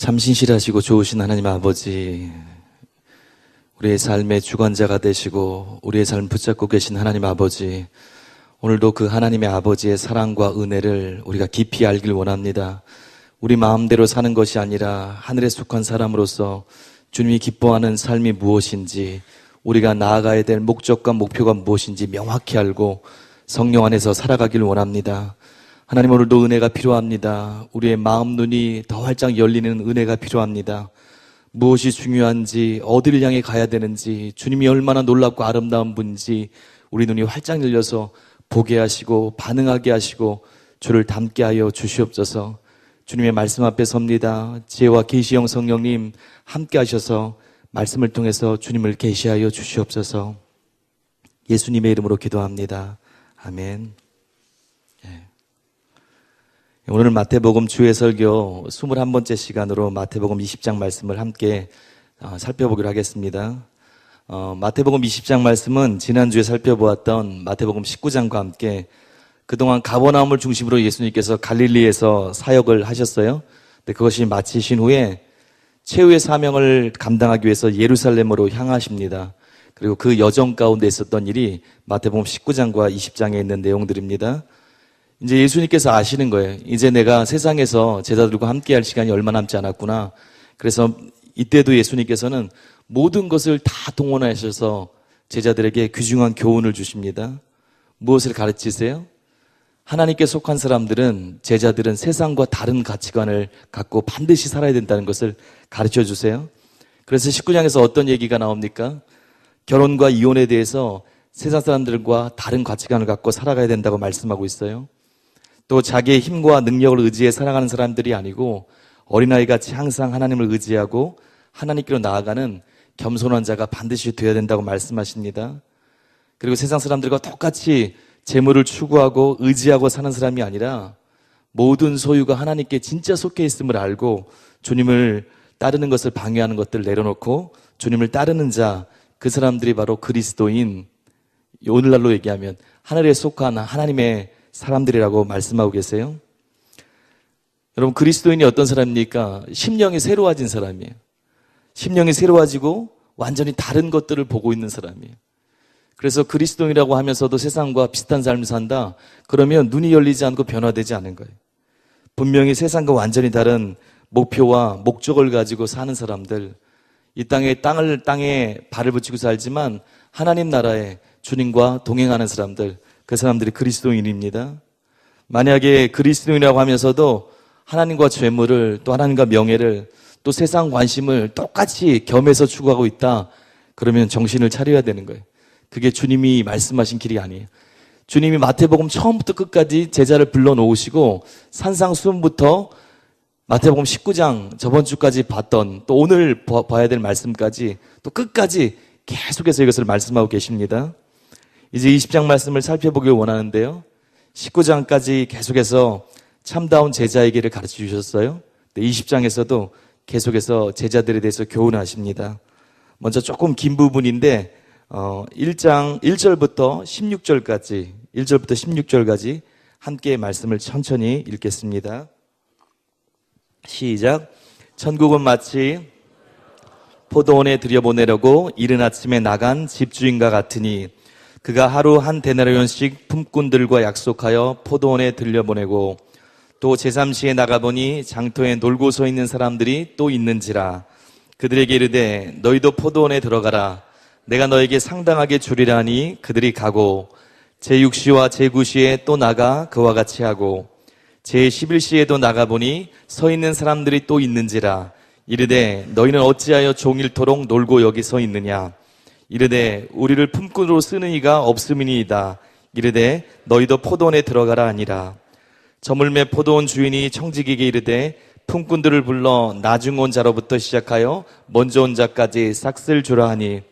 참 신실하시고 좋으신 하나님 아버지, 우리의 삶의 주관자가 되시고 우리의 삶 붙잡고 계신 하나님 아버지, 오늘도 그 하나님의 아버지의 사랑과 은혜를 우리가 깊이 알길 원합니다. 우리 마음대로 사는 것이 아니라 하늘에 속한 사람으로서 주님이 기뻐하는 삶이 무엇인지, 우리가 나아가야 될 목적과 목표가 무엇인지 명확히 알고 성령 안에서 살아가길 원합니다. 하나님, 오늘도 은혜가 필요합니다. 우리의 마음 눈이 더 활짝 열리는 은혜가 필요합니다. 무엇이 중요한지, 어디를 향해 가야 되는지, 주님이 얼마나 놀랍고 아름다운 분인지 우리 눈이 활짝 열려서 보게 하시고 반응하게 하시고 주를 닮게 하여 주시옵소서. 주님의 말씀 앞에 섭니다. 지혜와 계시형 성령님 함께 하셔서 말씀을 통해서 주님을 계시하여 주시옵소서. 예수님의 이름으로 기도합니다. 아멘. 오늘은 마태복음 주의 설교 21번째 시간으로 마태복음 20장 말씀을 함께 살펴보기로 하겠습니다. 마태복음 20장 말씀은 지난주에 살펴보았던 마태복음 19장과 함께 그동안 가버나움을 중심으로 예수님께서 갈릴리에서 사역을 하셨어요. 근데 그것이 마치신 후에 최후의 사명을 감당하기 위해서 예루살렘으로 향하십니다. 그리고 그 여정 가운데 있었던 일이 마태복음 19장과 20장에 있는 내용들입니다. 이제 예수님께서 아시는 거예요. 이제 내가 세상에서 제자들과 함께 할 시간이 얼마 남지 않았구나. 그래서 이때도 예수님께서는 모든 것을 다 동원하셔서 제자들에게 귀중한 교훈을 주십니다. 무엇을 가르치세요? 하나님께 속한 사람들은, 제자들은 세상과 다른 가치관을 갖고 반드시 살아야 된다는 것을 가르쳐 주세요. 그래서 19장에서 어떤 얘기가 나옵니까? 결혼과 이혼에 대해서 세상 사람들과 다른 가치관을 갖고 살아가야 된다고 말씀하고 있어요. 또 자기의 힘과 능력을 의지해 살아가는 사람들이 아니고 어린아이같이 항상 하나님을 의지하고 하나님께로 나아가는 겸손한 자가 반드시 되어야 된다고 말씀하십니다. 그리고 세상 사람들과 똑같이 재물을 추구하고 의지하고 사는 사람이 아니라 모든 소유가 하나님께 진짜 속해 있음을 알고 주님을 따르는 것을 방해하는 것들을 내려놓고 주님을 따르는 자, 그 사람들이 바로 그리스도인, 오늘날로 얘기하면 하늘에 속한 하나님의 사람들이라고 말씀하고 계세요. 여러분, 그리스도인이 어떤 사람입니까? 심령이 새로워진 사람이에요. 심령이 새로워지고 완전히 다른 것들을 보고 있는 사람이에요. 그래서 그리스도인이라고 하면서도 세상과 비슷한 삶을 산다? 그러면 눈이 열리지 않고 변화되지 않은 거예요. 분명히 세상과 완전히 다른 목표와 목적을 가지고 사는 사람들, 이 땅에 발을 붙이고 살지만 하나님 나라에 주님과 동행하는 사람들, 그 사람들이 그리스도인입니다. 만약에 그리스도인이라고 하면서도 하나님과 재물을, 또 하나님과 명예를, 또 세상 관심을 똑같이 겸해서 추구하고 있다, 그러면 정신을 차려야 되는 거예요. 그게 주님이 말씀하신 길이 아니에요. 주님이 마태복음 처음부터 끝까지 제자를 불러놓으시고 산상수훈부터 마태복음 19장 저번 주까지 봤던, 또 오늘 봐야 될 말씀까지, 또 끝까지 계속해서 이것을 말씀하고 계십니다. 이제 20장 말씀을 살펴보길 원하는데요, 19장까지 계속해서 참다운 제자에게를 가르쳐 주셨어요. 20장에서도 계속해서 제자들에 대해서 교훈하십니다. 먼저 조금 긴 부분인데 1장 1절부터 16절까지 함께 말씀을 천천히 읽겠습니다. 시작. 천국은 마치 포도원에 들여보내려고 이른 아침에 나간 집주인과 같으니 그가 하루 한 데나리온씩 품꾼들과 약속하여 포도원에 들려보내고 또 제3시에 나가보니 장터에 놀고 서 있는 사람들이 또 있는지라. 그들에게 이르되 너희도 포도원에 들어가라. 내가 너에게 상당하게 주리라 하니 그들이 가고 제6시와 제9시에 또 나가 그와 같이 하고 제11시에도 나가보니 서 있는 사람들이 또 있는지라. 이르되 너희는 어찌하여 종일토록 놀고 여기 서 있느냐. 이르되 우리를 품꾼으로 쓰는 이가 없음이니이다. 이르되 너희도 포도원에 들어가라 하니라. 저물매 포도원 주인이 청지기에게 이르되 품꾼들을 불러 나중 온 자로부터 시작하여 먼저 온 자까지 싹쓸 주라 하니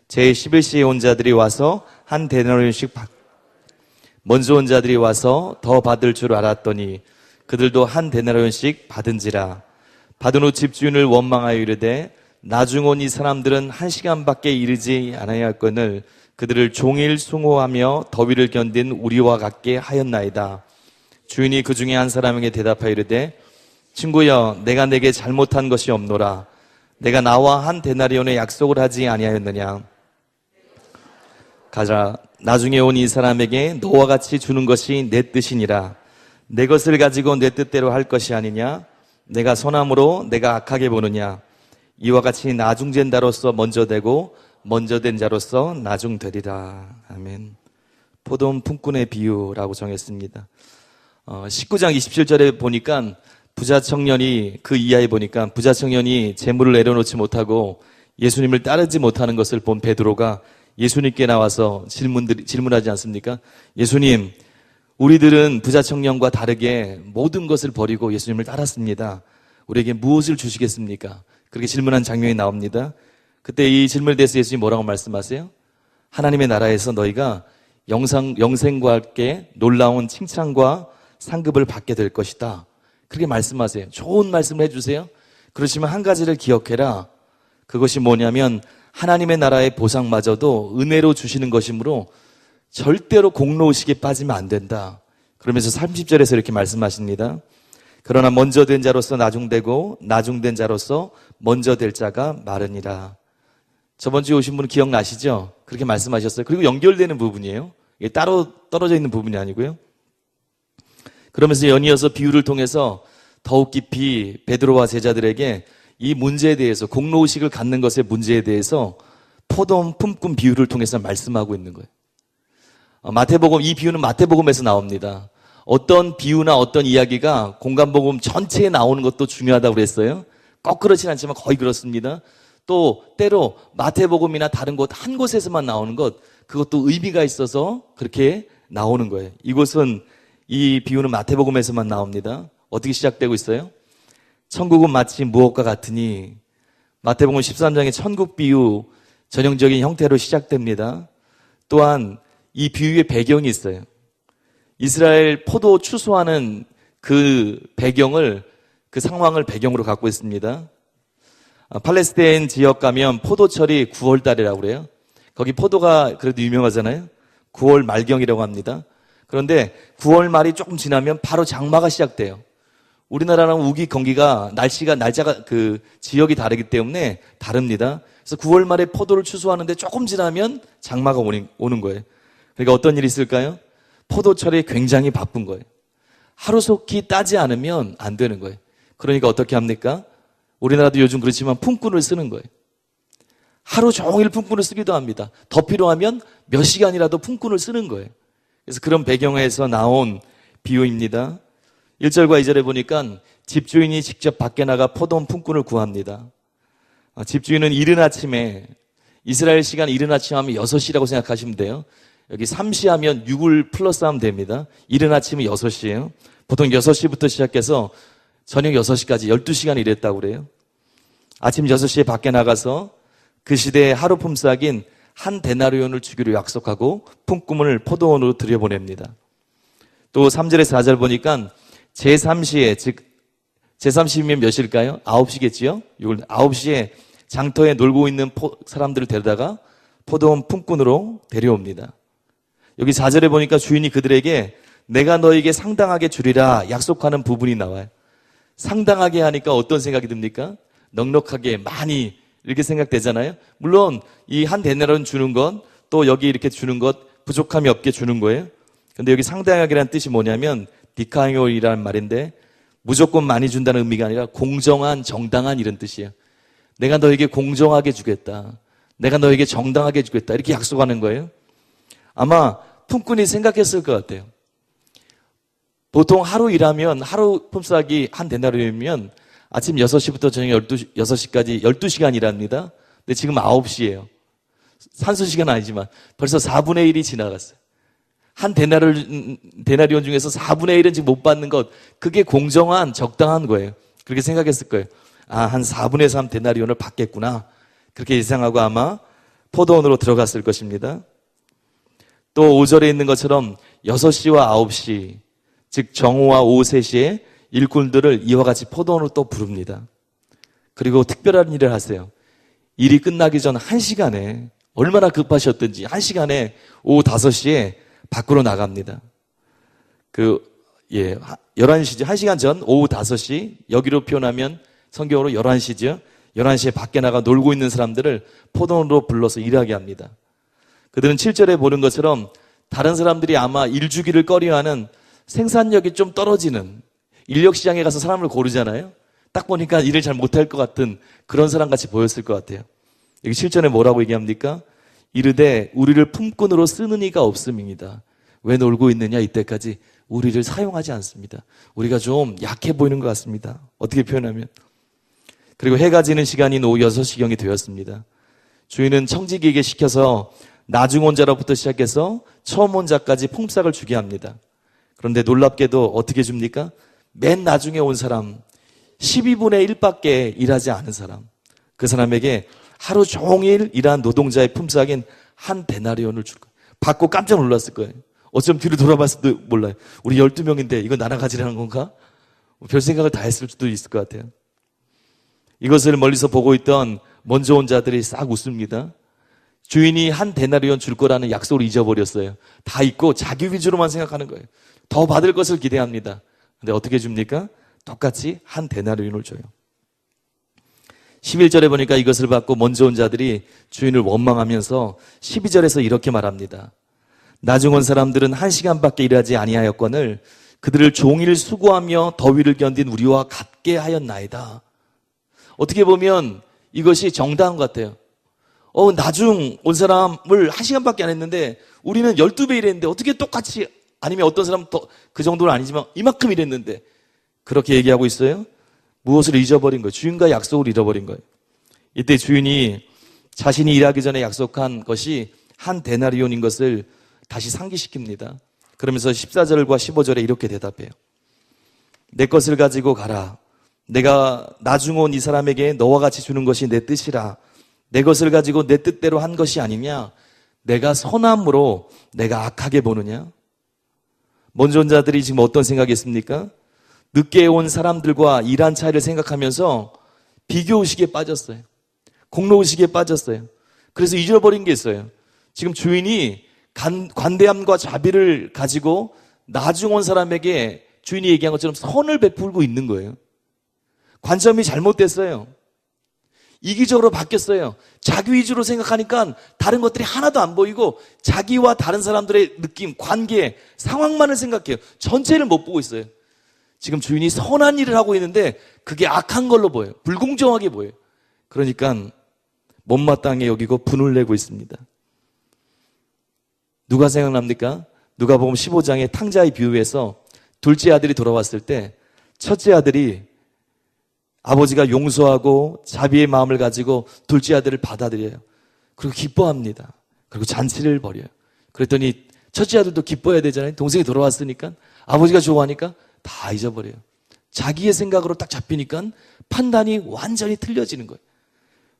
제11시에 온 자들이 와서 한 데나리온씩 먼저 온 자들이 와서 더 받을 줄 알았더니 그들도 한 데나리온씩 받은지라. 받은 후 집주인을 원망하여 이르되 나중 온 이 사람들은 1시간밖에 이르지 아니하였거늘 그들을 종일 숭호하며 더위를 견딘 우리와 같게 하였나이다. 주인이 그 중에 한 사람에게 대답하여 이르되 친구여, 내가 내게 잘못한 것이 없노라. 내가 나와 한 데나리온의 약속을 하지 아니하였느냐. 가자, 나중에 온 이 사람에게 너와 같이 주는 것이 내 뜻이니라. 내 것을 가지고 내 뜻대로 할 것이 아니냐. 내가 선함으로 내가 악하게 보느냐. 이와 같이 나중된 자로서 먼저 되고 먼저 된 자로서 나중되리라. 아멘. 포도원 품꾼의 비유라고 정했습니다. 19장 27절에 보니까 부자 청년이, 그 이하에 보니까 부자 청년이 재물을 내려놓지 못하고 예수님을 따르지 못하는 것을 본 베드로가 예수님께 나와서 질문하지 않습니까? 예수님, 우리들은 부자 청년과 다르게 모든 것을 버리고 예수님을 따랐습니다. 우리에게 무엇을 주시겠습니까? 그렇게 질문한 장면이 나옵니다. 그때 이 질문에 대해서 예수님이 뭐라고 말씀하세요? 하나님의 나라에서 너희가 영생과 함께 놀라운 칭찬과 상급을 받게 될 것이다. 그렇게 말씀하세요. 좋은 말씀을 해주세요. 그렇지만 한 가지를 기억해라. 그것이 뭐냐면 하나님의 나라의 보상마저도 은혜로 주시는 것이므로 절대로 공로의식에 빠지면 안 된다. 그러면서 30절에서 이렇게 말씀하십니다. 그러나 먼저 된 자로서 나중되고 나중된 자로서 먼저 될 자가 마르니라. 저번 주에 오신 분 기억나시죠? 그렇게 말씀하셨어요. 그리고 연결되는 부분이에요. 이게 따로 떨어져 있는 부분이 아니고요. 그러면서 연이어서 비유를 통해서 더욱 깊이 베드로와 제자들에게 이 문제에 대해서, 공로의식을 갖는 것의 문제에 대해서 포도원 품꾼 비유를 통해서 말씀하고 있는 거예요. 마태복음, 이 비유는 마태복음에서 나옵니다. 어떤 비유나 어떤 이야기가 공간복음 전체에 나오는 것도 중요하다고 그랬어요. 꼭 그렇진 않지만 거의 그렇습니다. 또 때로 마태복음이나 다른 곳 한 곳에서만 나오는 것, 그것도 의미가 있어서 그렇게 나오는 거예요. 이 비유는 마태복음에서만 나옵니다. 어떻게 시작되고 있어요? 천국은 마치 무엇과 같으니, 마태복음 13장의 천국 비유 전형적인 형태로 시작됩니다. 또한 이 비유의 배경이 있어요. 이스라엘 포도 추수하는 그 배경을, 그 상황을 배경으로 갖고 있습니다. 팔레스타인 지역 가면 포도철이 9월 달이라고 그래요. 거기 포도가 그래도 유명하잖아요. 9월 말경이라고 합니다. 그런데 9월 말이 조금 지나면 바로 장마가 시작돼요. 우리나라랑 우기, 건기가, 날짜가 그 지역이 다르기 때문에 다릅니다. 그래서 9월 말에 포도를 추수하는데 조금 지나면 장마가 오는 거예요. 그러니까 어떤 일이 있을까요? 포도철이 굉장히 바쁜 거예요. 하루속히 따지 않으면 안 되는 거예요. 그러니까 어떻게 합니까? 우리나라도 요즘 그렇지만 품꾼을 쓰는 거예요. 하루 종일 품꾼을 쓰기도 합니다. 더 필요하면 몇 시간이라도 품꾼을 쓰는 거예요. 그래서 그런 배경에서 나온 비유입니다. 1절과 2절에 보니까 집주인이 직접 밖에 나가 포도원 품꾼을 구합니다. 집주인은 이른 아침에, 이스라엘 시간 이른 아침 하면 6시라고 생각하시면 돼요. 여기 3시 하면 6을 플러스하면 됩니다. 이른 아침이 6시예요. 보통 6시부터 시작해서 저녁 6시까지 12시간 일했다고 그래요. 아침 6시에 밖에 나가서 그 시대의 하루 품삯인 한 데나리온을 주기로 약속하고 품꾼을 포도원으로 들여보냅니다. 또 3절에서 4절 보니까 제3시에, 즉 제3시면 몇 시일까요? 9시겠지요? 9시에 장터에 놀고 있는 사람들을 데려다가 포도원 품꾼으로 데려옵니다. 여기 4절에 보니까 주인이 그들에게 내가 너에게 상당하게 주리라 약속하는 부분이 나와요. 상당하게 하니까 어떤 생각이 듭니까? 넉넉하게, 많이 이렇게 생각되잖아요. 물론 이 한 데나리온 주는 것, 또 여기 이렇게 주는 것 부족함이 없게 주는 거예요. 근데 여기 상당하게라는 뜻이 뭐냐면 디카이올이라는 말인데 무조건 많이 준다는 의미가 아니라 공정한, 정당한 이런 뜻이에요. 내가 너에게 공정하게 주겠다. 내가 너에게 정당하게 주겠다. 이렇게 약속하는 거예요. 아마 품꾼이 생각했을 것 같아요. 보통 하루 일하면, 하루 품삯이 한 데나리온이면 아침 6시부터 저녁 6시까지 12시간 일합니다. 근데 지금 9시예요. 산수시간 아니지만 벌써 4분의 1이 지나갔어요. 한 데나리온 중에서 4분의 1은 지금 못 받는 것, 그게 공정한, 적당한 거예요. 그렇게 생각했을 거예요. 한 4분의 3 데나리온을 받겠구나. 그렇게 예상하고 아마 포도원으로 들어갔을 것입니다. 또 5절에 있는 것처럼 6시와 9시, 즉 정오와 오후 3시에 일꾼들을 이와 같이 포도원으로 또 부릅니다. 그리고 특별한 일을 하세요. 일이 끝나기 전 1시간에, 얼마나 급하셨든지 1시간에 오후 5시에 밖으로 나갑니다. 11시죠. 1시간 전 오후 5시, 여기로 표현하면 성경으로 11시죠. 11시에 밖에 나가 놀고 있는 사람들을 포도원으로 불러서 일하게 합니다. 그들은 7절에 보는 것처럼 다른 사람들이 아마 일 주기를 꺼려하는 생산력이 좀 떨어지는, 인력시장에 가서 사람을 고르잖아요. 딱 보니까 일을 잘 못할 것 같은 그런 사람같이 보였을 것 같아요. 여기 7절에 뭐라고 얘기합니까? 이르되 우리를 품꾼으로 쓰는 이가 없음입니다. 왜 놀고 있느냐? 이때까지 우리를 사용하지 않습니다. 우리가 좀 약해 보이는 것 같습니다. 어떻게 표현하면. 그리고 해가 지는 시간인 오후 6시경이 되었습니다. 주인은 청지기에게 시켜서 나중 온 자로부터 시작해서 처음 온 자까지 품삯을 주게 합니다. 그런데 놀랍게도 어떻게 줍니까? 맨 나중에 온 사람, 12분의 1밖에 일하지 않은 사람, 그 사람에게 하루 종일 일한 노동자의 품삯인 한 데나리온을 줄 거예요. 받고 깜짝 놀랐을 거예요. 어쩜 뒤로 돌아봤을지도 몰라요. 우리 12명인데 이거 나눠 가지라는 건가? 별 생각을 다 했을 수도 있을 것 같아요. 이것을 멀리서 보고 있던 먼저 온 자들이 싹 웃습니다. 주인이 한 데나리온 줄 거라는 약속을 잊어버렸어요. 다 잊고 자기 위주로만 생각하는 거예요. 더 받을 것을 기대합니다. 근데 어떻게 줍니까? 똑같이 한 데나리온을 줘요. 11절에 보니까 이것을 받고 먼저 온 자들이 주인을 원망하면서 12절에서 이렇게 말합니다. 나중 온 사람들은 1시간밖에 일하지 아니하였거늘 그들을 종일 수고하며 더위를 견딘 우리와 같게 하였나이다. 어떻게 보면 이것이 정당한 것 같아요. 나중 온 사람을 1시간밖에 안 했는데 우리는 12배 일했는데 어떻게 똑같이, 아니면 어떤 사람은 더 그 정도는 아니지만 이만큼 일했는데, 그렇게 얘기하고 있어요. 무엇을 잊어버린 거예요? 주인과 약속을 잃어버린 거예요. 이때 주인이 자신이 일하기 전에 약속한 것이 한 데나리온인 것을 다시 상기시킵니다. 그러면서 14절과 15절에 이렇게 대답해요. 내 것을 가지고 가라. 내가 나중 온 이 사람에게 너와 같이 주는 것이 내 뜻이라. 내 것을 가지고 내 뜻대로 한 것이 아니냐? 내가 선함으로 내가 악하게 보느냐? 먼저 온 자들이 지금 어떤 생각이 있습니까? 늦게 온 사람들과 일한 차이를 생각하면서 비교의식에 빠졌어요. 공로의식에 빠졌어요. 그래서 잊어버린 게 있어요. 지금 주인이 관대함과 자비를 가지고 나중 온 사람에게 주인이 얘기한 것처럼 선을 베풀고 있는 거예요. 관점이 잘못됐어요. 이기적으로 바뀌었어요. 자기 위주로 생각하니까 다른 것들이 하나도 안 보이고 자기와 다른 사람들의 느낌, 관계, 상황만을 생각해요. 전체를 못 보고 있어요. 지금 주인이 선한 일을 하고 있는데 그게 악한 걸로 보여요. 불공정하게 보여요. 그러니까 못마땅해 여기고 분을 내고 있습니다. 누가 생각납니까? 누가복음 15장의 탕자의 비유에서 둘째 아들이 돌아왔을 때 첫째 아들이 아버지가 용서하고 자비의 마음을 가지고 둘째 아들을 받아들여요. 그리고 기뻐합니다. 그리고 잔치를 벌여요. 그랬더니 첫째 아들도 기뻐해야 되잖아요. 동생이 돌아왔으니까. 아버지가 좋아하니까 다 잊어버려요. 자기의 생각으로 딱 잡히니까 판단이 완전히 틀려지는 거예요.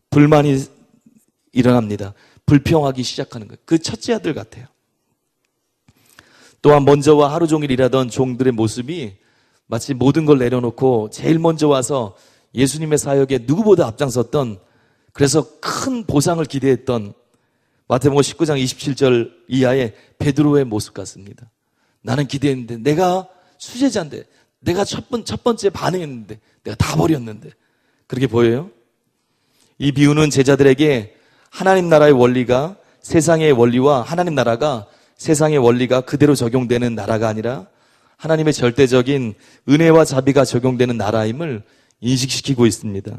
불만이 일어납니다. 불평하기 시작하는 거예요. 그 첫째 아들 같아요. 또한 먼저와 하루 종일 일하던 종들의 모습이 마치 모든 걸 내려놓고 제일 먼저 와서 예수님의 사역에 누구보다 앞장섰던, 그래서 큰 보상을 기대했던 마태복음 19장 27절 이하의 베드로의 모습 같습니다. 나는 기대했는데, 내가 수제자인데, 내가 첫 번째 반응했는데, 내가 다 버렸는데. 그렇게 보여요? 이 비유는 제자들에게 하나님 나라의 원리가 세상의 원리와 하나님 나라가 세상의 원리가 그대로 적용되는 나라가 아니라 하나님의 절대적인 은혜와 자비가 적용되는 나라임을 인식시키고 있습니다.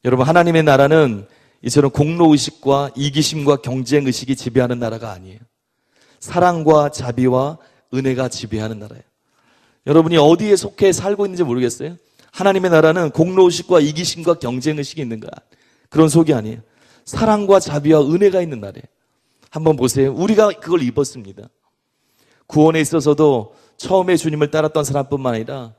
여러분, 하나님의 나라는 이처럼 공로의식과 이기심과 경쟁의식이 지배하는 나라가 아니에요. 사랑과 자비와 은혜가 지배하는 나라예요. 여러분이 어디에 속해 살고 있는지 모르겠어요? 하나님의 나라는 공로의식과 이기심과 경쟁의식이 있는 거야. 그런 속이 아니에요. 사랑과 자비와 은혜가 있는 나라예요. 한번 보세요. 우리가 그걸 입었습니다. 구원에 있어서도 처음에 주님을 따랐던 사람뿐만 아니라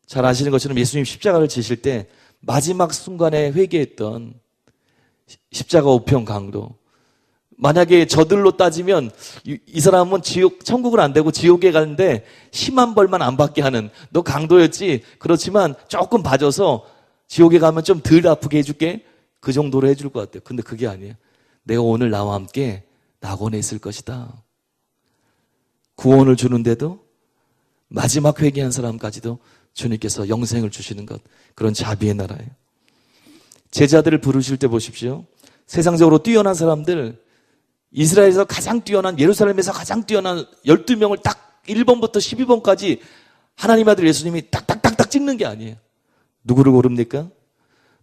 잘 아시는 것처럼 예수님 십자가를 지실 때 마지막 순간에 회개했던 십자가 우편 강도. 만약에 저들로 따지면 이 사람은 천국은 안 되고 지옥에 가는데 심한 벌만 안 받게 하는, 너 강도였지? 그렇지만 조금 봐줘서 지옥에 가면 좀 덜 아프게 해줄게. 그 정도로 해줄 것 같아요. 근데 그게 아니에요. 내가 오늘 나와 함께 낙원에 있을 것이다. 구원을 주는데도 마지막 회개한 사람까지도 주님께서 영생을 주시는 것, 그런 자비의 나라예요. 제자들을 부르실 때 보십시오. 세상적으로 뛰어난 사람들, 이스라엘에서 가장 뛰어난, 예루살렘에서 가장 뛰어난 12명을 딱 1번부터 12번까지 하나님 아들 예수님이 딱딱딱딱 찍는 게 아니에요. 누구를 고릅니까?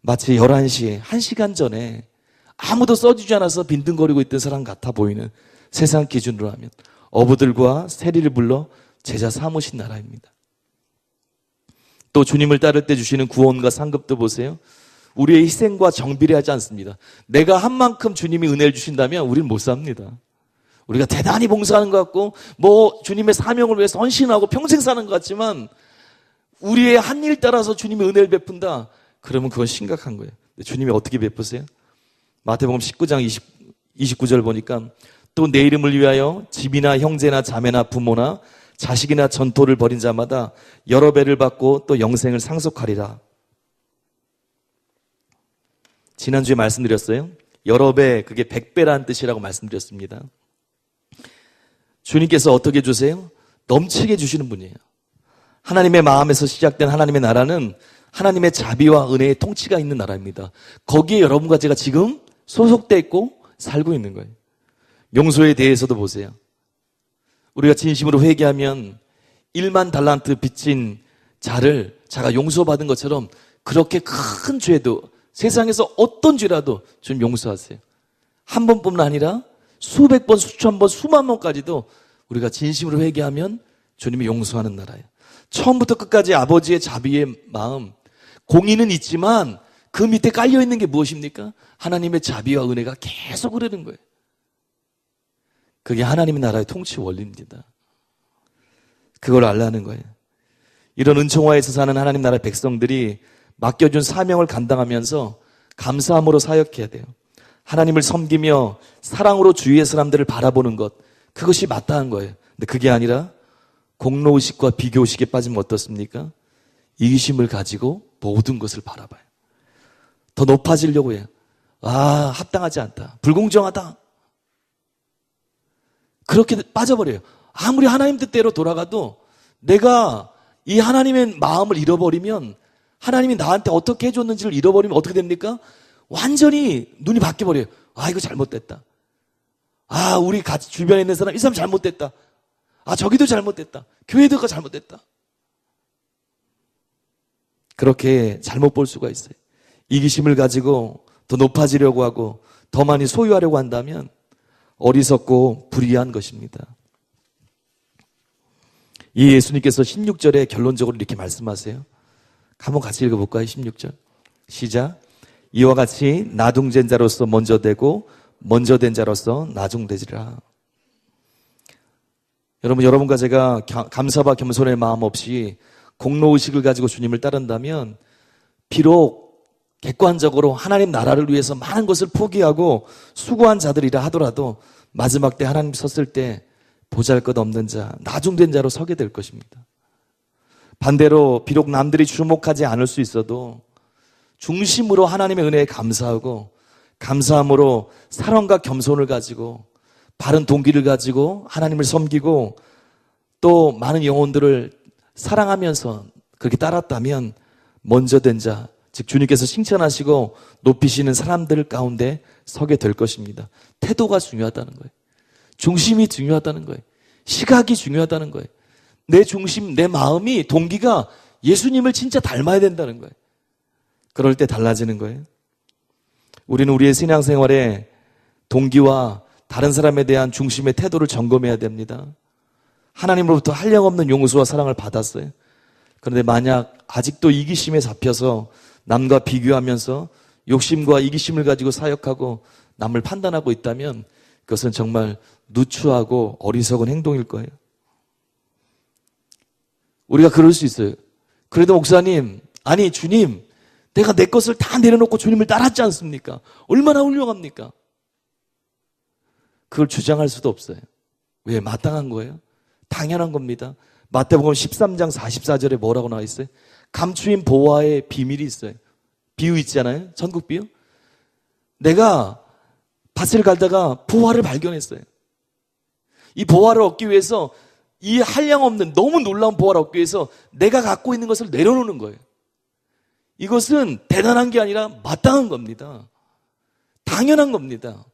마치 11시에 1시간 전에 아무도 써주지 않아서 빈둥거리고 있던 사람 같아 보이는, 세상 기준으로 하면 어부들과 세리를 불러 제자 삼으신 나라입니다. 또 주님을 따를 때 주시는 구원과 상급도 보세요. 우리의 희생과 정비례 하지 않습니다. 내가 한 만큼 주님이 은혜를 주신다면 우리는 못 삽니다. 우리가 대단히 봉사하는 것 같고 주님의 사명을 위해서 헌신하고 평생 사는 것 같지만 우리의 한 일 따라서 주님의 은혜를 베푼다? 그러면 그건 심각한 거예요. 주님이 어떻게 베푸세요? 마태복음 19장 29절 보니까 또 내 이름을 위하여 집이나 형제나 자매나 부모나 자식이나 전토를 벌인 자마다 여러 배를 받고 또 영생을 상속하리라. 지난주에 말씀드렸어요. 여러 배, 그게 100배라는 뜻이라고 말씀드렸습니다. 주님께서 어떻게 주세요? 넘치게 주시는 분이에요. 하나님의 마음에서 시작된 하나님의 나라는 하나님의 자비와 은혜의 통치가 있는 나라입니다. 거기에 여러분과 제가 지금 소속되어 있고 살고 있는 거예요. 용서에 대해서도 보세요. 우리가 진심으로 회개하면 1만 달란트 빚진 자가 용서받은 것처럼 그렇게 큰 죄도, 세상에서 어떤 죄라도 좀 용서하세요. 한 번뿐만 아니라 수백 번, 수천 번, 수만 번까지도 우리가 진심으로 회개하면 주님이 용서하는 나라예요. 처음부터 끝까지 아버지의 자비의 마음, 공의는 있지만 그 밑에 깔려있는 게 무엇입니까? 하나님의 자비와 은혜가 계속 흐르는 거예요. 그게 하나님의 나라의 통치 원리입니다. 그걸 알라는 거예요. 이런 은총화에서 사는 하나님 나라의 백성들이 맡겨준 사명을 감당하면서 감사함으로 사역해야 돼요. 하나님을 섬기며 사랑으로 주위의 사람들을 바라보는 것, 그것이 마땅한 거예요. 근데 그게 아니라 공로의식과 비교의식에 빠지면 어떻습니까? 이기심을 가지고 모든 것을 바라봐요. 더 높아지려고 해요. 합당하지 않다. 불공정하다. 그렇게 빠져버려요. 아무리 하나님 뜻대로 돌아가도 내가 이 하나님의 마음을 잃어버리면, 하나님이 나한테 어떻게 해줬는지를 잃어버리면 어떻게 됩니까? 완전히 눈이 바뀌어버려요. 이거 잘못됐다. 우리 같이 주변에 있는 사람, 이 사람 잘못됐다. 저기도 잘못됐다. 교회도가 잘못됐다. 그렇게 잘못 볼 수가 있어요. 이기심을 가지고 더 높아지려고 하고 더 많이 소유하려고 한다면 어리석고 불의한 것입니다. 이 예수님께서 16절에 결론적으로 이렇게 말씀하세요. 한번 같이 읽어볼까요? 16절 시작. 이와 같이 나중된 자로서 먼저 되고 먼저 된 자로서 나중되리라. 여러분과 제가 감사와 겸손의 마음 없이 공로의식을 가지고 주님을 따른다면 비록 객관적으로 하나님 나라를 위해서 많은 것을 포기하고 수고한 자들이라 하더라도 마지막 때 하나님 섰을 때 보잘것없는 자, 나중된 자로 서게 될 것입니다. 반대로 비록 남들이 주목하지 않을 수 있어도 중심으로 하나님의 은혜에 감사하고 감사함으로 사랑과 겸손을 가지고 바른 동기를 가지고 하나님을 섬기고 또 많은 영혼들을 사랑하면서 그렇게 따랐다면 먼저 된 자, 즉 주님께서 칭찬하시고 높이시는 사람들 가운데 서게 될 것입니다. 태도가 중요하다는 거예요. 중심이 중요하다는 거예요. 시각이 중요하다는 거예요. 내 중심, 내 마음이, 동기가 예수님을 진짜 닮아야 된다는 거예요. 그럴 때 달라지는 거예요. 우리는 우리의 신앙생활에 동기와 다른 사람에 대한 중심의 태도를 점검해야 됩니다. 하나님으로부터 한량없는 용서와 사랑을 받았어요. 그런데 만약 아직도 이기심에 잡혀서 남과 비교하면서 욕심과 이기심을 가지고 사역하고 남을 판단하고 있다면 그것은 정말 누추하고 어리석은 행동일 거예요. 우리가 그럴 수 있어요. 그래도 목사님, 아니 주님, 내가 내 것을 다 내려놓고 주님을 따랐지 않습니까? 얼마나 훌륭합니까? 그걸 주장할 수도 없어요. 왜? 마땅한 거예요. 당연한 겁니다. 마태복음 13장 44절에 뭐라고 나와 있어요? 감추인 보화의 비밀이 있어요. 비유 있잖아요. 전국 비유. 내가 밭을 갈다가 보화를 발견했어요. 이 보화를 얻기 위해서 이 한량없는 너무 놀라운 보화를 얻기 위해서 내가 갖고 있는 것을 내려놓는 거예요. 이것은 대단한 게 아니라 마땅한 겁니다. 당연한 겁니다.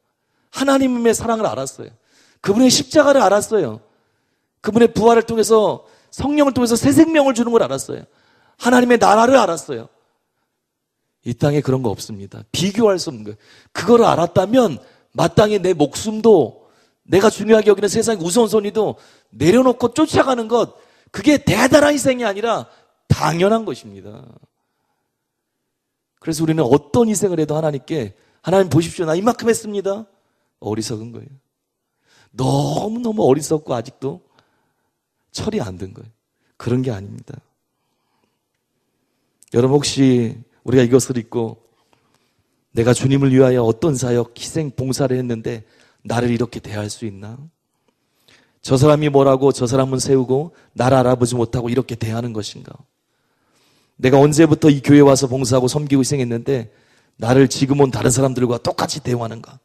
하나님의 사랑을 알았어요. 그분의 십자가를 알았어요. 그분의 부활을 통해서 성령을 통해서 새 생명을 주는 걸 알았어요. 하나님의 나라를 알았어요. 이 땅에 그런 거 없습니다. 비교할 수 없는 거예요. 그걸 알았다면 마땅히 내 목숨도 내가 중요하게 여기는 세상의 우선순위도 내려놓고 쫓아가는 것, 그게 대단한 희생이 아니라 당연한 것입니다. 그래서 우리는 어떤 희생을 해도 하나님께 하나님 보십시오, 나 이만큼 했습니다. 어리석은 거예요. 너무너무 어리석고 아직도 철이 안 든 거예요. 그런 게 아닙니다. 여러분 혹시 우리가 이것을 읽고 내가 주님을 위하여 어떤 사역, 희생, 봉사를 했는데 나를 이렇게 대할 수 있나? 저 사람이 뭐라고 저 사람은 세우고 나를 알아보지 못하고 이렇게 대하는 것인가? 내가 언제부터 이 교회에 와서 봉사하고 섬기고 희생했는데 나를 지금 온 다른 사람들과 똑같이 대우하는가?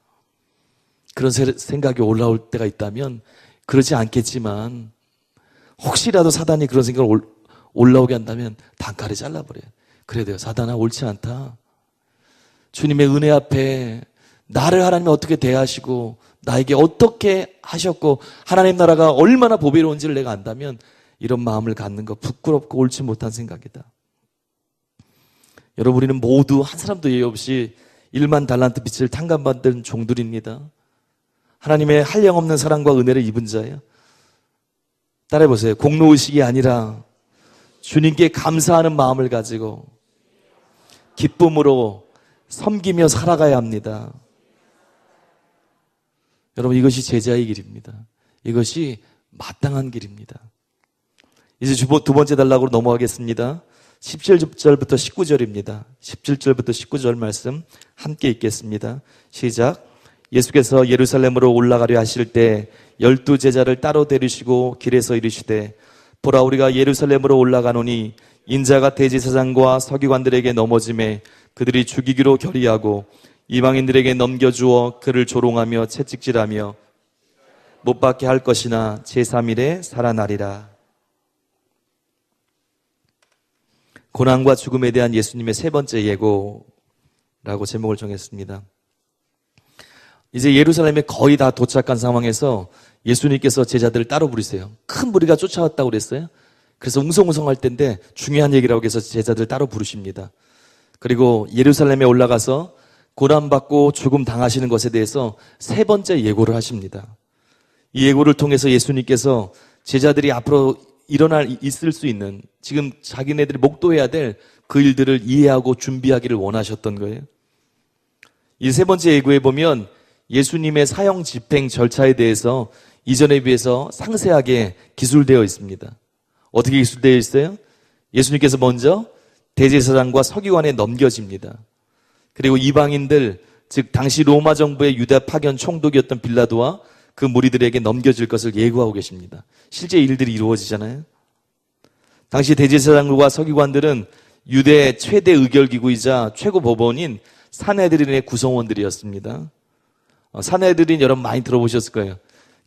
그런 생각이 올라올 때가 있다면 그러지 않겠지만 혹시라도 사단이 그런 생각을 올라오게 한다면 단칼에 잘라버려요. 그래야 돼요. 사단아, 옳지 않다. 주님의 은혜 앞에 나를 하나님이 어떻게 대하시고 나에게 어떻게 하셨고 하나님 나라가 얼마나 보배로운지를 내가 안다면 이런 마음을 갖는 거 부끄럽고 옳지 못한 생각이다. 여러분 우리는 모두 한 사람도 예외 없이 1만 달란트 빚을 탕감받은 종들입니다. 하나님의 한량없는 사랑과 은혜를 입은 자예요. 따라해보세요. 공로의식이 아니라 주님께 감사하는 마음을 가지고 기쁨으로 섬기며 살아가야 합니다. 여러분 이것이 제자의 길입니다. 이것이 마땅한 길입니다. 이제 두 번째 단락으로 넘어가겠습니다. 17절부터 19절입니다. 17절부터 19절 말씀 함께 읽겠습니다. 시작. 예수께서 예루살렘으로 올라가려 하실 때 12제자를 따로 데리시고 길에서 이르시되 보라 우리가 예루살렘으로 올라가노니 인자가 대제사장과 서기관들에게 넘어짐에 그들이 죽이기로 결의하고 이방인들에게 넘겨주어 그를 조롱하며 채찍질하며 못 박게 할 것이나 제3일에 살아나리라. 고난과 죽음에 대한 예수님의 세 번째 예고라고 제목을 정했습니다. 이제 예루살렘에 거의 다 도착한 상황에서 예수님께서 제자들을 따로 부르세요. 큰 무리가 쫓아왔다고 그랬어요. 그래서 웅성웅성할 때인데 중요한 얘기라고 해서 제자들 따로 부르십니다. 그리고 예루살렘에 올라가서 고난받고 죽음 당하시는 것에 대해서 세 번째 예고를 하십니다. 이 예고를 통해서 예수님께서 제자들이 앞으로 있을 수 있는 지금 자기네들이 목도해야 될 그 일들을 이해하고 준비하기를 원하셨던 거예요. 이 세 번째 예고에 보면 예수님의 사형 집행 절차에 대해서 이전에 비해서 상세하게 기술되어 있습니다. 어떻게 기술되어 있어요? 예수님께서 먼저 대제사장과 서기관에 넘겨집니다. 그리고 이방인들, 즉 당시 로마 정부의 유다 파견 총독이었던 빌라도와 그 무리들에게 넘겨질 것을 예고하고 계십니다. 실제 일들이 이루어지잖아요. 당시 대제사장과 서기관들은 유대 최대 의결기구이자 최고 법원인 산헤드린의 구성원들이었습니다. 산헤드린 여러분 많이 들어보셨을 거예요.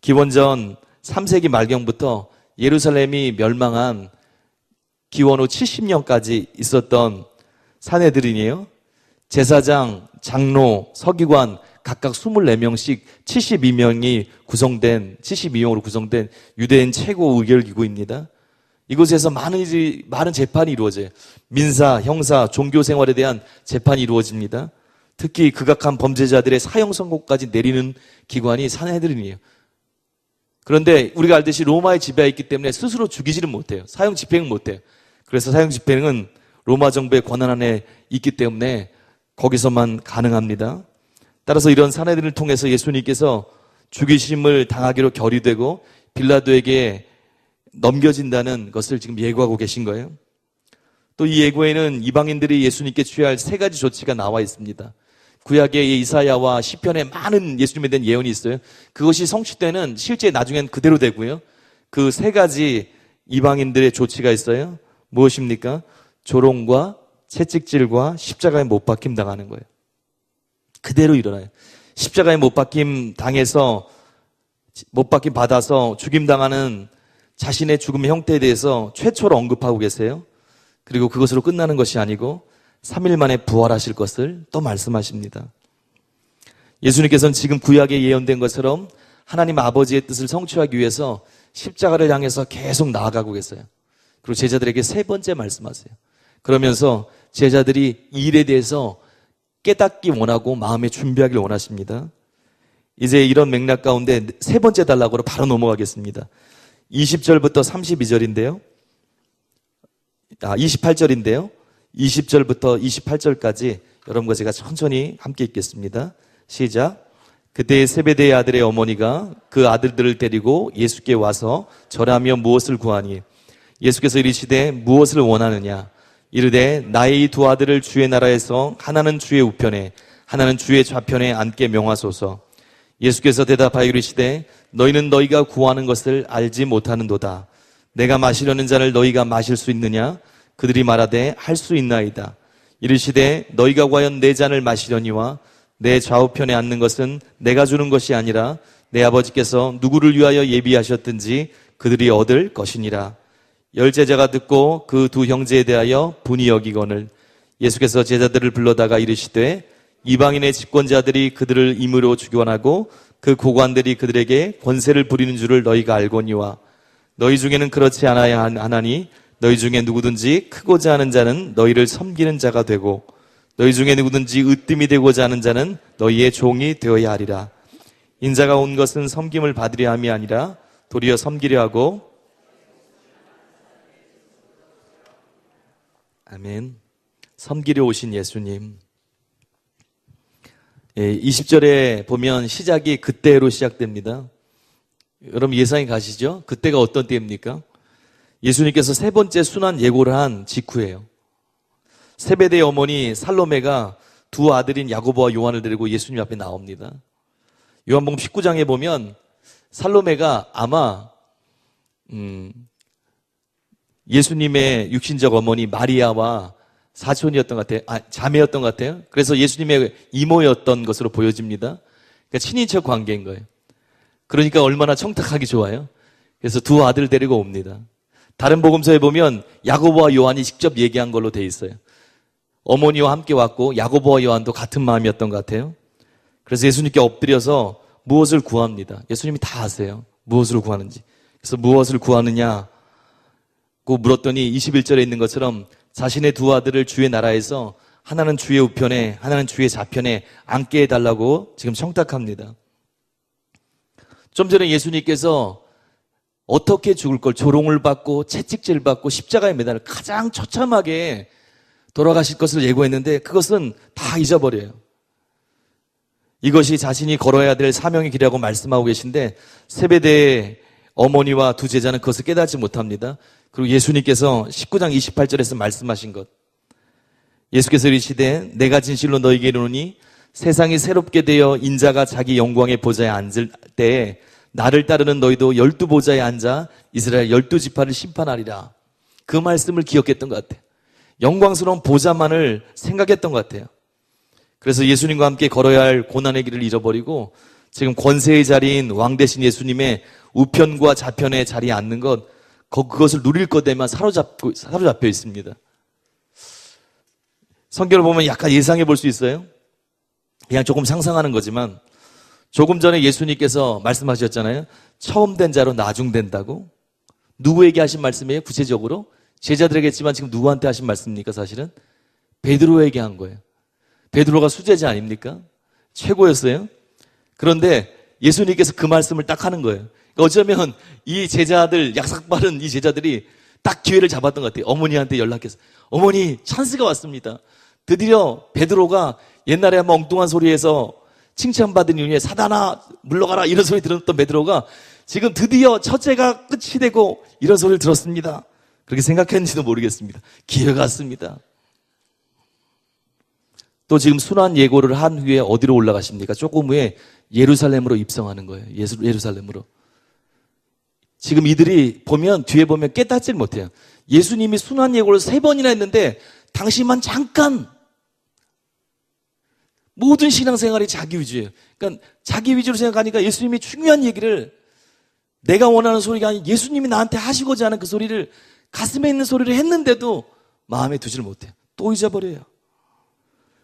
기원전 3세기 말경부터 예루살렘이 멸망한 기원 후 70년까지 있었던 산헤드린이에요. 제사장, 장로, 서기관 각각 24명씩 72명으로 구성된 유대인 최고 의결기구입니다. 이곳에서 많은 재판이 이루어져요. 민사, 형사, 종교 생활에 대한 재판이 이루어집니다. 특히 극악한 범죄자들의 사형 선고까지 내리는 기관이 산헤드린이에요. 그런데 우리가 알듯이 로마의 지배하에 있기 때문에 스스로 죽이지는 못해요. 사형 집행은 못해요. 그래서 사형 집행은 로마 정부의 권한 안에 있기 때문에 거기서만 가능합니다. 따라서 이런 산헤드린을 통해서 예수님께서 죽이심을 당하기로 결의되고 빌라도에게 넘겨진다는 것을 지금 예고하고 계신 거예요. 또 이 예고에는 이방인들이 예수님께 취할 세 가지 조치가 나와 있습니다. 구약의 이사야와 시편에 많은 예수님에 대한 예언이 있어요. 그것이 성취되는 실제 나중엔 그대로 되고요. 그 세 가지 이방인들의 조치가 있어요. 무엇입니까? 조롱과 채찍질과 십자가에 못 박힘 당하는 거예요. 그대로 일어나요. 십자가에 못 박힘 당해서 못 박힘 받아서 죽임 당하는 자신의 죽음의 형태에 대해서 최초로 언급하고 계세요. 그리고 그것으로 끝나는 것이 아니고 3일 만에 부활하실 것을 또 말씀하십니다. 예수님께서는 지금 구약에 예언된 것처럼 하나님 아버지의 뜻을 성취하기 위해서 십자가를 향해서 계속 나아가고 계세요. 그리고 제자들에게 세 번째 말씀하세요. 그러면서 제자들이 이 일에 대해서 깨닫기 원하고 마음에 준비하길 원하십니다. 이제 이런 맥락 가운데 세 번째 단락으로 바로 넘어가겠습니다. 20절부터 32절인데요. 28절인데요. 20절부터 28절까지 여러분과 제가 천천히 함께 읽겠습니다. 시작. 그때 세베대의 아들의 어머니가 그 아들들을 데리고 예수께 와서 절하며 무엇을 구하니 예수께서 이르시되 무엇을 원하느냐 이르되 나의 이 두 아들을 주의 나라에서 하나는 주의 우편에 하나는 주의 좌편에 앉게 명하소서. 예수께서 대답하여 이르시되 너희는 너희가 구하는 것을 알지 못하는도다. 내가 마시려는 잔을 너희가 마실 수 있느냐? 그들이 말하되 할 수 있나이다. 이르시되 너희가 과연 내 잔을 마시려니와 내 좌우편에 앉는 것은 내가 주는 것이 아니라 내 아버지께서 누구를 위하여 예비하셨든지 그들이 얻을 것이니라. 열 제자가 듣고 그 두 형제에 대하여 분이 여기거늘 예수께서 제자들을 불러다가 이르시되 이방인의 집권자들이 그들을 임의로 주관하고 그 고관들이 그들에게 권세를 부리는 줄을 너희가 알거니와 너희 중에는 그렇지 않아야 하나니 너희 중에 누구든지 크고자 하는 자는 너희를 섬기는 자가 되고 너희 중에 누구든지 으뜸이 되고자 하는 자는 너희의 종이 되어야 하리라. 인자가 온 것은 섬김을 받으려 함이 아니라 도리어 섬기려 하고. 아멘. 섬기려 오신 예수님. 20절에 보면 시작이 그때로 시작됩니다. 여러분 예상이 가시죠? 그때가 어떤 때입니까? 예수님께서 세 번째 순환 예고를 한 직후예요. 세베대의 어머니 살로메가 두 아들인 야고보와 요한을 데리고 예수님 앞에 나옵니다. 요한복음 19장에 보면 살로메가 아마 예수님의 육신적 어머니 마리아와 사촌이었던 것 같아요. 자매였던 것 같아요. 그래서 예수님의 이모였던 것으로 보여집니다. 그러니까 친인척 관계인 거예요. 그러니까 얼마나 청탁하기 좋아요. 그래서 두 아들 데리고 옵니다. 다른 복음서에 보면 야고보와 요한이 직접 얘기한 걸로 돼 있어요. 어머니와 함께 왔고 야고보와 요한도 같은 마음이었던 것 같아요. 그래서 예수님께 엎드려서 무엇을 구합니다. 예수님이 다 아세요. 무엇을 구하는지. 그래서 무엇을 구하느냐고 물었더니 21절에 있는 것처럼 자신의 두 아들을 주의 나라에서 하나는 주의 우편에 하나는 주의 좌편에 앉게 해달라고 지금 청탁합니다. 좀 전에 예수님께서 어떻게 죽을 걸 조롱을 받고 채찍질 받고 십자가에 매달려 가장 처참하게 돌아가실 것을 예고했는데 그것은 다 잊어버려요. 이것이 자신이 걸어야 될 사명의 길이라고 말씀하고 계신데 세베대의 어머니와 두 제자는 그것을 깨닫지 못합니다. 그리고 예수님께서 19장 28절에서 말씀하신 것. 예수께서 이르시되 내가 진실로 너희에게 이르노니 세상이 새롭게 되어 인자가 자기 영광의 보좌에 앉을 때에 나를 따르는 너희도 12보좌에 앉아 이스라엘 12지파를 심판하리라. 그 말씀을 기억했던 것 같아요. 영광스러운 보좌만을 생각했던 것 같아요. 그래서 예수님과 함께 걸어야 할 고난의 길을 잃어버리고 지금 권세의 자리인 왕 대신 예수님의 우편과 좌편의 자리에 앉는 것, 그것을 누릴 것 되면 사로잡혀 있습니다. 성경을 보면 약간 예상해 볼 수 있어요. 그냥 조금 상상하는 거지만 조금 전에 예수님께서 말씀하셨잖아요. 처음 된 자로 나중 된다고. 누구에게 하신 말씀이에요? 구체적으로 제자들에게 했지만 지금 누구한테 하신 말씀입니까? 사실은 베드로에게 한 거예요. 베드로가 수제자 아닙니까? 최고였어요. 그런데 예수님께서 그 말씀을 딱 하는 거예요. 그러니까 어쩌면 이 제자들, 약삭빠른 이 제자들이 딱 기회를 잡았던 것 같아요. 어머니한테 연락해서 어머니 찬스가 왔습니다. 드디어 베드로가 옛날에 한번 엉뚱한 소리에서 칭찬받은 이후에 사단아 물러가라 이런 소리 들었던 베드로가 지금 드디어 첫째가 끝이 되고 이런 소리를 들었습니다. 그렇게 생각했는지도 모르겠습니다. 기회가 왔습니다. 또 지금 순환 예고를 한 후에 어디로 올라가십니까? 조금 후에 예루살렘으로 입성하는 거예요. 예루살렘으로. 지금 이들이 보면 뒤에 보면 깨닫질 못해요. 예수님이 순환 예고를 3번이나 했는데 당시만 잠깐 모든 신앙생활이 자기 위주예요. 그러니까 자기 위주로 생각하니까 예수님이 중요한 얘기를 내가 원하는 소리가 아닌 예수님이 나한테 하시고자 하는 그 소리를, 가슴에 있는 소리를 했는데도 마음에 두지를 못해요. 또 잊어버려요.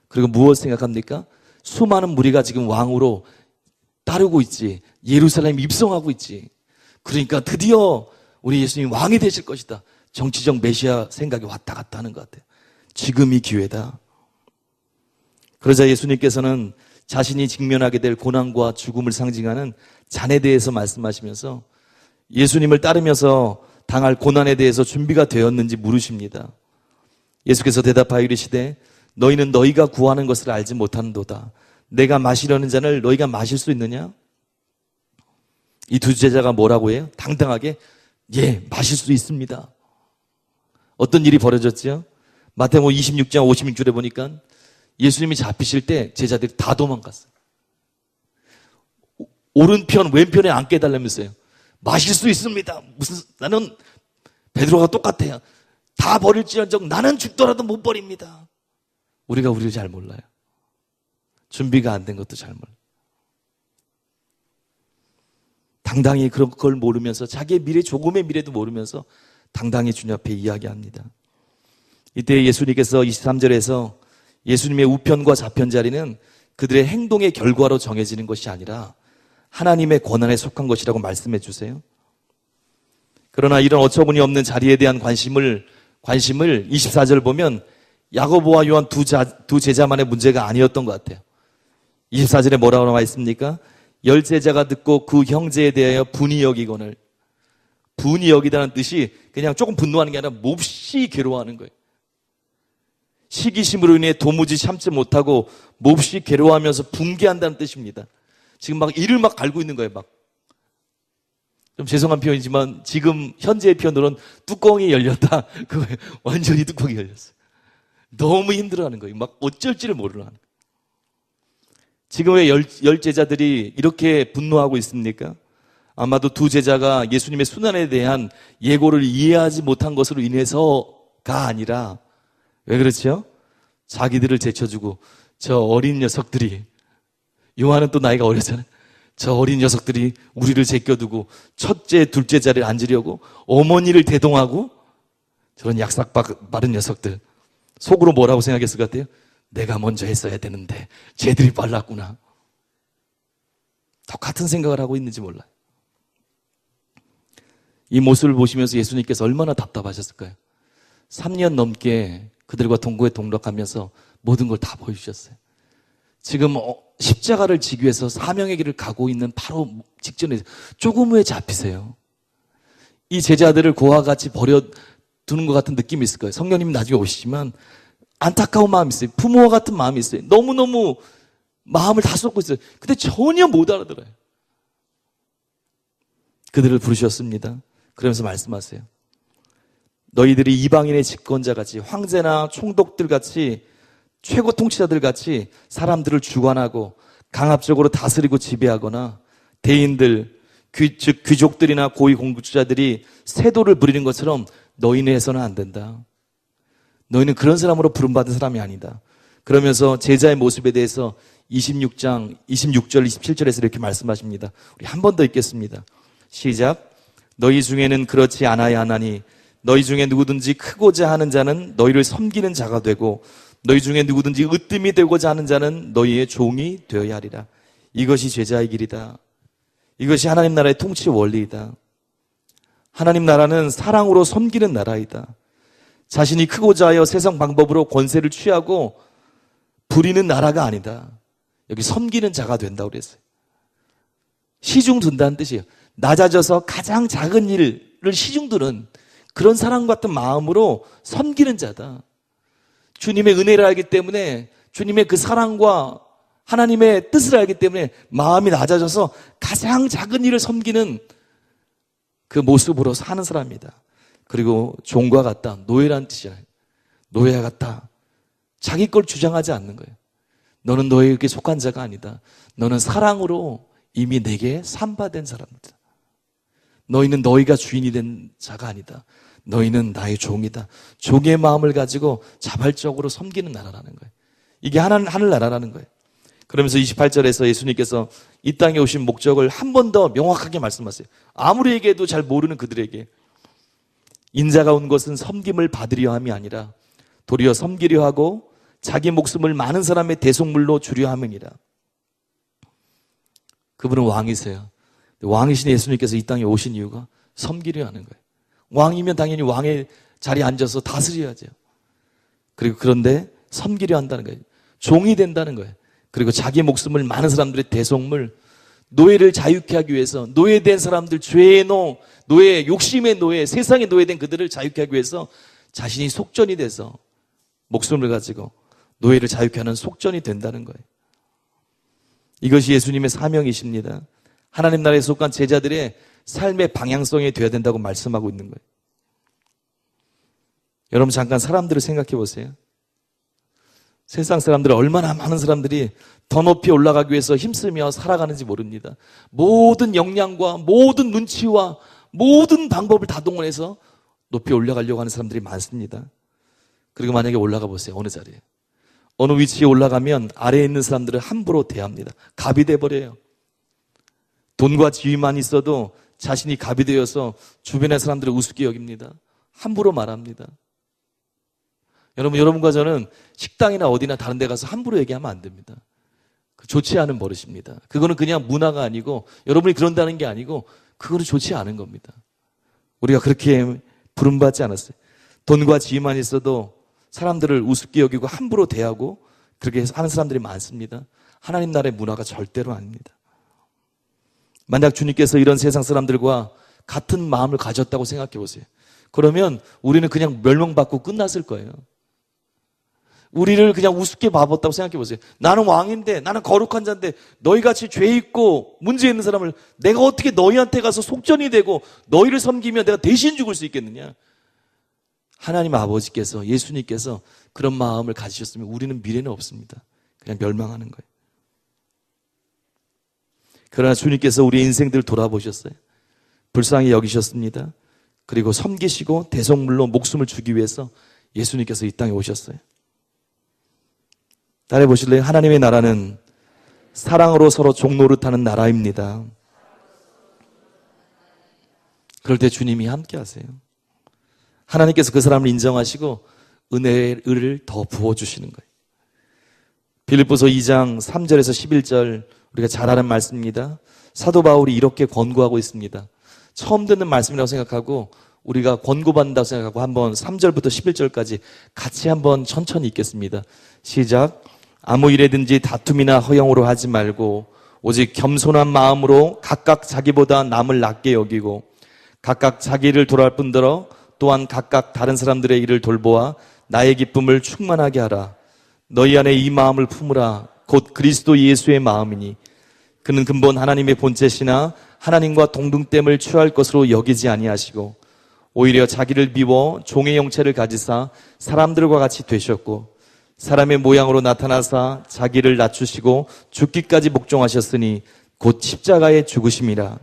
그리고 무엇 생각합니까? 수많은 무리가 지금 왕으로 따르고 있지. 예루살렘 입성하고 있지. 그러니까 드디어 우리 예수님이 왕이 되실 것이다. 정치적 메시아 생각이 왔다 갔다 하는 것 같아요. 지금이 기회다. 그러자 예수님께서는 자신이 직면하게 될 고난과 죽음을 상징하는 잔에 대해서 말씀하시면서 예수님을 따르면서 당할 고난에 대해서 준비가 되었는지 물으십니다. 예수께서 대답하여 이르시되 너희는 너희가 구하는 것을 알지 못하는도다. 내가 마시려는 잔을 너희가 마실 수 있느냐? 이 두 제자가 뭐라고 해요? 당당하게 예, 마실 수 있습니다. 어떤 일이 벌어졌죠? 마태복음 26장 56절에 보니까 예수님이 잡히실 때 제자들이 다 도망갔어요. 오른편 왼편에 앉게 해달라면서요. 마실 수 있습니다. 무슨, 나는 베드로가 똑같아요. 다 버릴지언정 나는 죽더라도 못 버립니다. 우리가 우리를 잘 몰라요. 준비가 안 된 것도 잘 몰라요. 당당히 그걸 모르면서 자기의 미래, 조금의 미래도 모르면서 당당히 주님 앞에 이야기합니다. 이때 예수님께서 23절에서 예수님의 우편과 좌편 자리는 그들의 행동의 결과로 정해지는 것이 아니라 하나님의 권한에 속한 것이라고 말씀해 주세요. 그러나 이런 어처구니 없는 자리에 대한 관심을 24절 보면 야고보와 요한 두 제자만의 문제가 아니었던 것 같아요. 24절에 뭐라고 나와 있습니까? 열 제자가 듣고 그 형제에 대하여 분이 여기거늘. 분이 여기다는 뜻이 그냥 조금 분노하는 게 아니라 몹시 괴로워하는 거예요. 시기심으로 인해 도무지 참지 못하고 몹시 괴로워하면서 붕괴한다는 뜻입니다. 지금 막 이를 막 갈고 있는 거예요. 막. 좀 죄송한 표현이지만 지금 현재의 표현으로는 뚜껑이 열렸다. 그거예요. 완전히 뚜껑이 열렸어요. 너무 힘들어하는 거예요. 막 어쩔지를 모르는 거예요. 지금 왜 열 제자들이 이렇게 분노하고 있습니까? 아마도 두 제자가 예수님의 순환에 대한 예고를 이해하지 못한 것으로 인해서가 아니라 왜 그렇죠? 자기들을 제쳐주고 저 어린 녀석들이, 요한은 또 나이가 어렸잖아요. 저 어린 녀석들이 우리를 제껴두고 첫째, 둘째 자리를 앉으려고 어머니를 대동하고 저런 약삭 빠른 녀석들. 속으로 뭐라고 생각했을 것 같아요? 내가 먼저 했어야 되는데 쟤들이 빨랐구나. 똑같은 생각을 하고 있는지 몰라요. 이 모습을 보시면서 예수님께서 얼마나 답답하셨을까요? 3년 넘게 그들과 동고에 동락하면서 모든 걸 다 보여주셨어요. 지금 십자가를 지기 위해서 사명의 길을 가고 있는 바로 직전에 조금 후에 잡히세요. 이 제자들을 고와 같이 버려두는 것 같은 느낌이 있을 거예요. 성령님이 나중에 오시지만 안타까운 마음이 있어요. 부모와 같은 마음이 있어요. 너무너무 마음을 다 쏟고 있어요. 근데 전혀 못 알아들어요. 그들을 부르셨습니다. 그러면서 말씀하세요. 너희들이 이방인의 집권자같이, 황제나 총독들같이, 최고 통치자들같이 사람들을 주관하고 강압적으로 다스리고 지배하거나 대인들, 즉 귀족들이나 고위 공직자들이 세도를 부리는 것처럼 너희는 해서는 안 된다. 너희는 그런 사람으로 부름받은 사람이 아니다. 그러면서 제자의 모습에 대해서 26장 26절 27절에서 이렇게 말씀하십니다. 우리 한 번 더 읽겠습니다. 시작. 너희 중에는 그렇지 않아야 하나니 너희 중에 누구든지 크고자 하는 자는 너희를 섬기는 자가 되고 너희 중에 누구든지 으뜸이 되고자 하는 자는 너희의 종이 되어야 하리라. 이것이 제자의 길이다. 이것이 하나님 나라의 통치 원리이다. 하나님 나라는 사랑으로 섬기는 나라이다. 자신이 크고자 하여 세상 방법으로 권세를 취하고 부리는 나라가 아니다. 여기 섬기는 자가 된다고 그랬어요. 시중 둔다는 뜻이에요. 낮아져서 가장 작은 일을 시중 두는 그런 사람 같은 마음으로 섬기는 자다. 주님의 은혜를 알기 때문에, 주님의 그 사랑과 하나님의 뜻을 알기 때문에 마음이 낮아져서 가장 작은 일을 섬기는 그 모습으로 사는 사람이다. 그리고 종과 같다. 노예란 뜻이야. 노예와 같다. 자기 걸 주장하지 않는 거예요. 너는 너에게 속한 자가 아니다. 너는 사랑으로 이미 내게 산바된 사람이다. 너희는 너희가 주인이 된 자가 아니다. 너희는 나의 종이다. 종의 마음을 가지고 자발적으로 섬기는 나라라는 거예요. 이게 하늘나라라는 거예요. 그러면서 28절에서 예수님께서 이 땅에 오신 목적을 한 번 더 명확하게 말씀하세요. 아무리 얘기해도 잘 모르는 그들에게 인자가 온 것은 섬김을 받으려 함이 아니라 도리어 섬기려 하고 자기 목숨을 많은 사람의 대속물로 주려 함이니라. 그분은 왕이세요. 왕이신 예수님께서 이 땅에 오신 이유가 섬기려 하는 거예요. 왕이면 당연히 왕의 자리에 앉아서 다스려야죠. 그리고 그런데 섬기려 한다는 거예요. 종이 된다는 거예요. 그리고 자기 목숨을 많은 사람들의 대속물, 노예를 자유케 하기 위해서, 노예된 사람들, 죄의 노예, 욕심의 노예, 세상의 노예된 그들을 자유케 하기 위해서 자신이 속전이 돼서 목숨을 가지고 노예를 자유케 하는 속전이 된다는 거예요. 이것이 예수님의 사명이십니다. 하나님 나라에 속한 제자들의 삶의 방향성이 되어야 된다고 말씀하고 있는 거예요. 여러분 잠깐 사람들을 생각해 보세요. 세상 사람들 얼마나 많은 사람들이 더 높이 올라가기 위해서 힘쓰며 살아가는지 모릅니다. 모든 역량과 모든 눈치와 모든 방법을 다 동원해서 높이 올라가려고 하는 사람들이 많습니다. 그리고 만약에 올라가 보세요. 어느 자리에. 어느 위치에 올라가면 아래에 있는 사람들을 함부로 대합니다. 갑이 돼버려요. 돈과 지위만 있어도 자신이 갑이 되어서 주변의 사람들을 우습게 여깁니다. 함부로 말합니다. 여러분과 저는 식당이나 어디나 다른 데 가서 함부로 얘기하면 안 됩니다. 좋지 않은 버릇입니다. 그거는 그냥 문화가 아니고 여러분이 그런다는 게 아니고 그거는 좋지 않은 겁니다. 우리가 그렇게 부름받지 않았어요. 돈과 지위만 있어도 사람들을 우습게 여기고 함부로 대하고 그렇게 하는 사람들이 많습니다. 하나님 나라의 문화가 절대로 아닙니다. 만약 주님께서 이런 세상 사람들과 같은 마음을 가졌다고 생각해 보세요. 그러면 우리는 그냥 멸망받고 끝났을 거예요. 우리를 그냥 우습게 봐봤다고 생각해 보세요. 나는 왕인데, 나는 거룩한 자인데 너희같이 죄 있고 문제 있는 사람을 내가 어떻게 너희한테 가서 속전이 되고 너희를 섬기며 내가 대신 죽을 수 있겠느냐. 하나님 아버지께서, 예수님께서 그런 마음을 가지셨으면 우리는 미래는 없습니다. 그냥 멸망하는 거예요. 그러나 주님께서 우리 인생들을 돌아보셨어요. 불쌍히 여기셨습니다. 그리고 섬기시고 대속물로 목숨을 주기 위해서 예수님께서 이 땅에 오셨어요. 따라해 보실래요? 하나님의 나라는 사랑으로 서로 종노릇하는 나라입니다. 그럴 때 주님이 함께 하세요. 하나님께서 그 사람을 인정하시고 은혜를 더 부어주시는 거예요. 빌립보서 2장 3절에서 11절 우리가 잘 아는 말씀입니다. 사도 바울이 이렇게 권고하고 있습니다. 처음 듣는 말씀이라고 생각하고 우리가 권고받는다고 생각하고 한번 3절부터 11절까지 같이 한번 천천히 읽겠습니다. 시작. 아무 일에든지 다툼이나 허영으로 하지 말고 오직 겸손한 마음으로 각각 자기보다 남을 낮게 여기고 각각 자기를 돌할 뿐더러 또한 각각 다른 사람들의 일을 돌보아 나의 기쁨을 충만하게 하라. 너희 안에 이 마음을 품으라. 곧 그리스도 예수의 마음이니 그는 근본 하나님의 본체시나 하나님과 동등됨을 취할 것으로 여기지 아니하시고 오히려 자기를 비워 종의 형체를 가지사 사람들과 같이 되셨고 사람의 모양으로 나타나사 자기를 낮추시고 죽기까지 복종하셨으니 곧 십자가에 죽으심이라.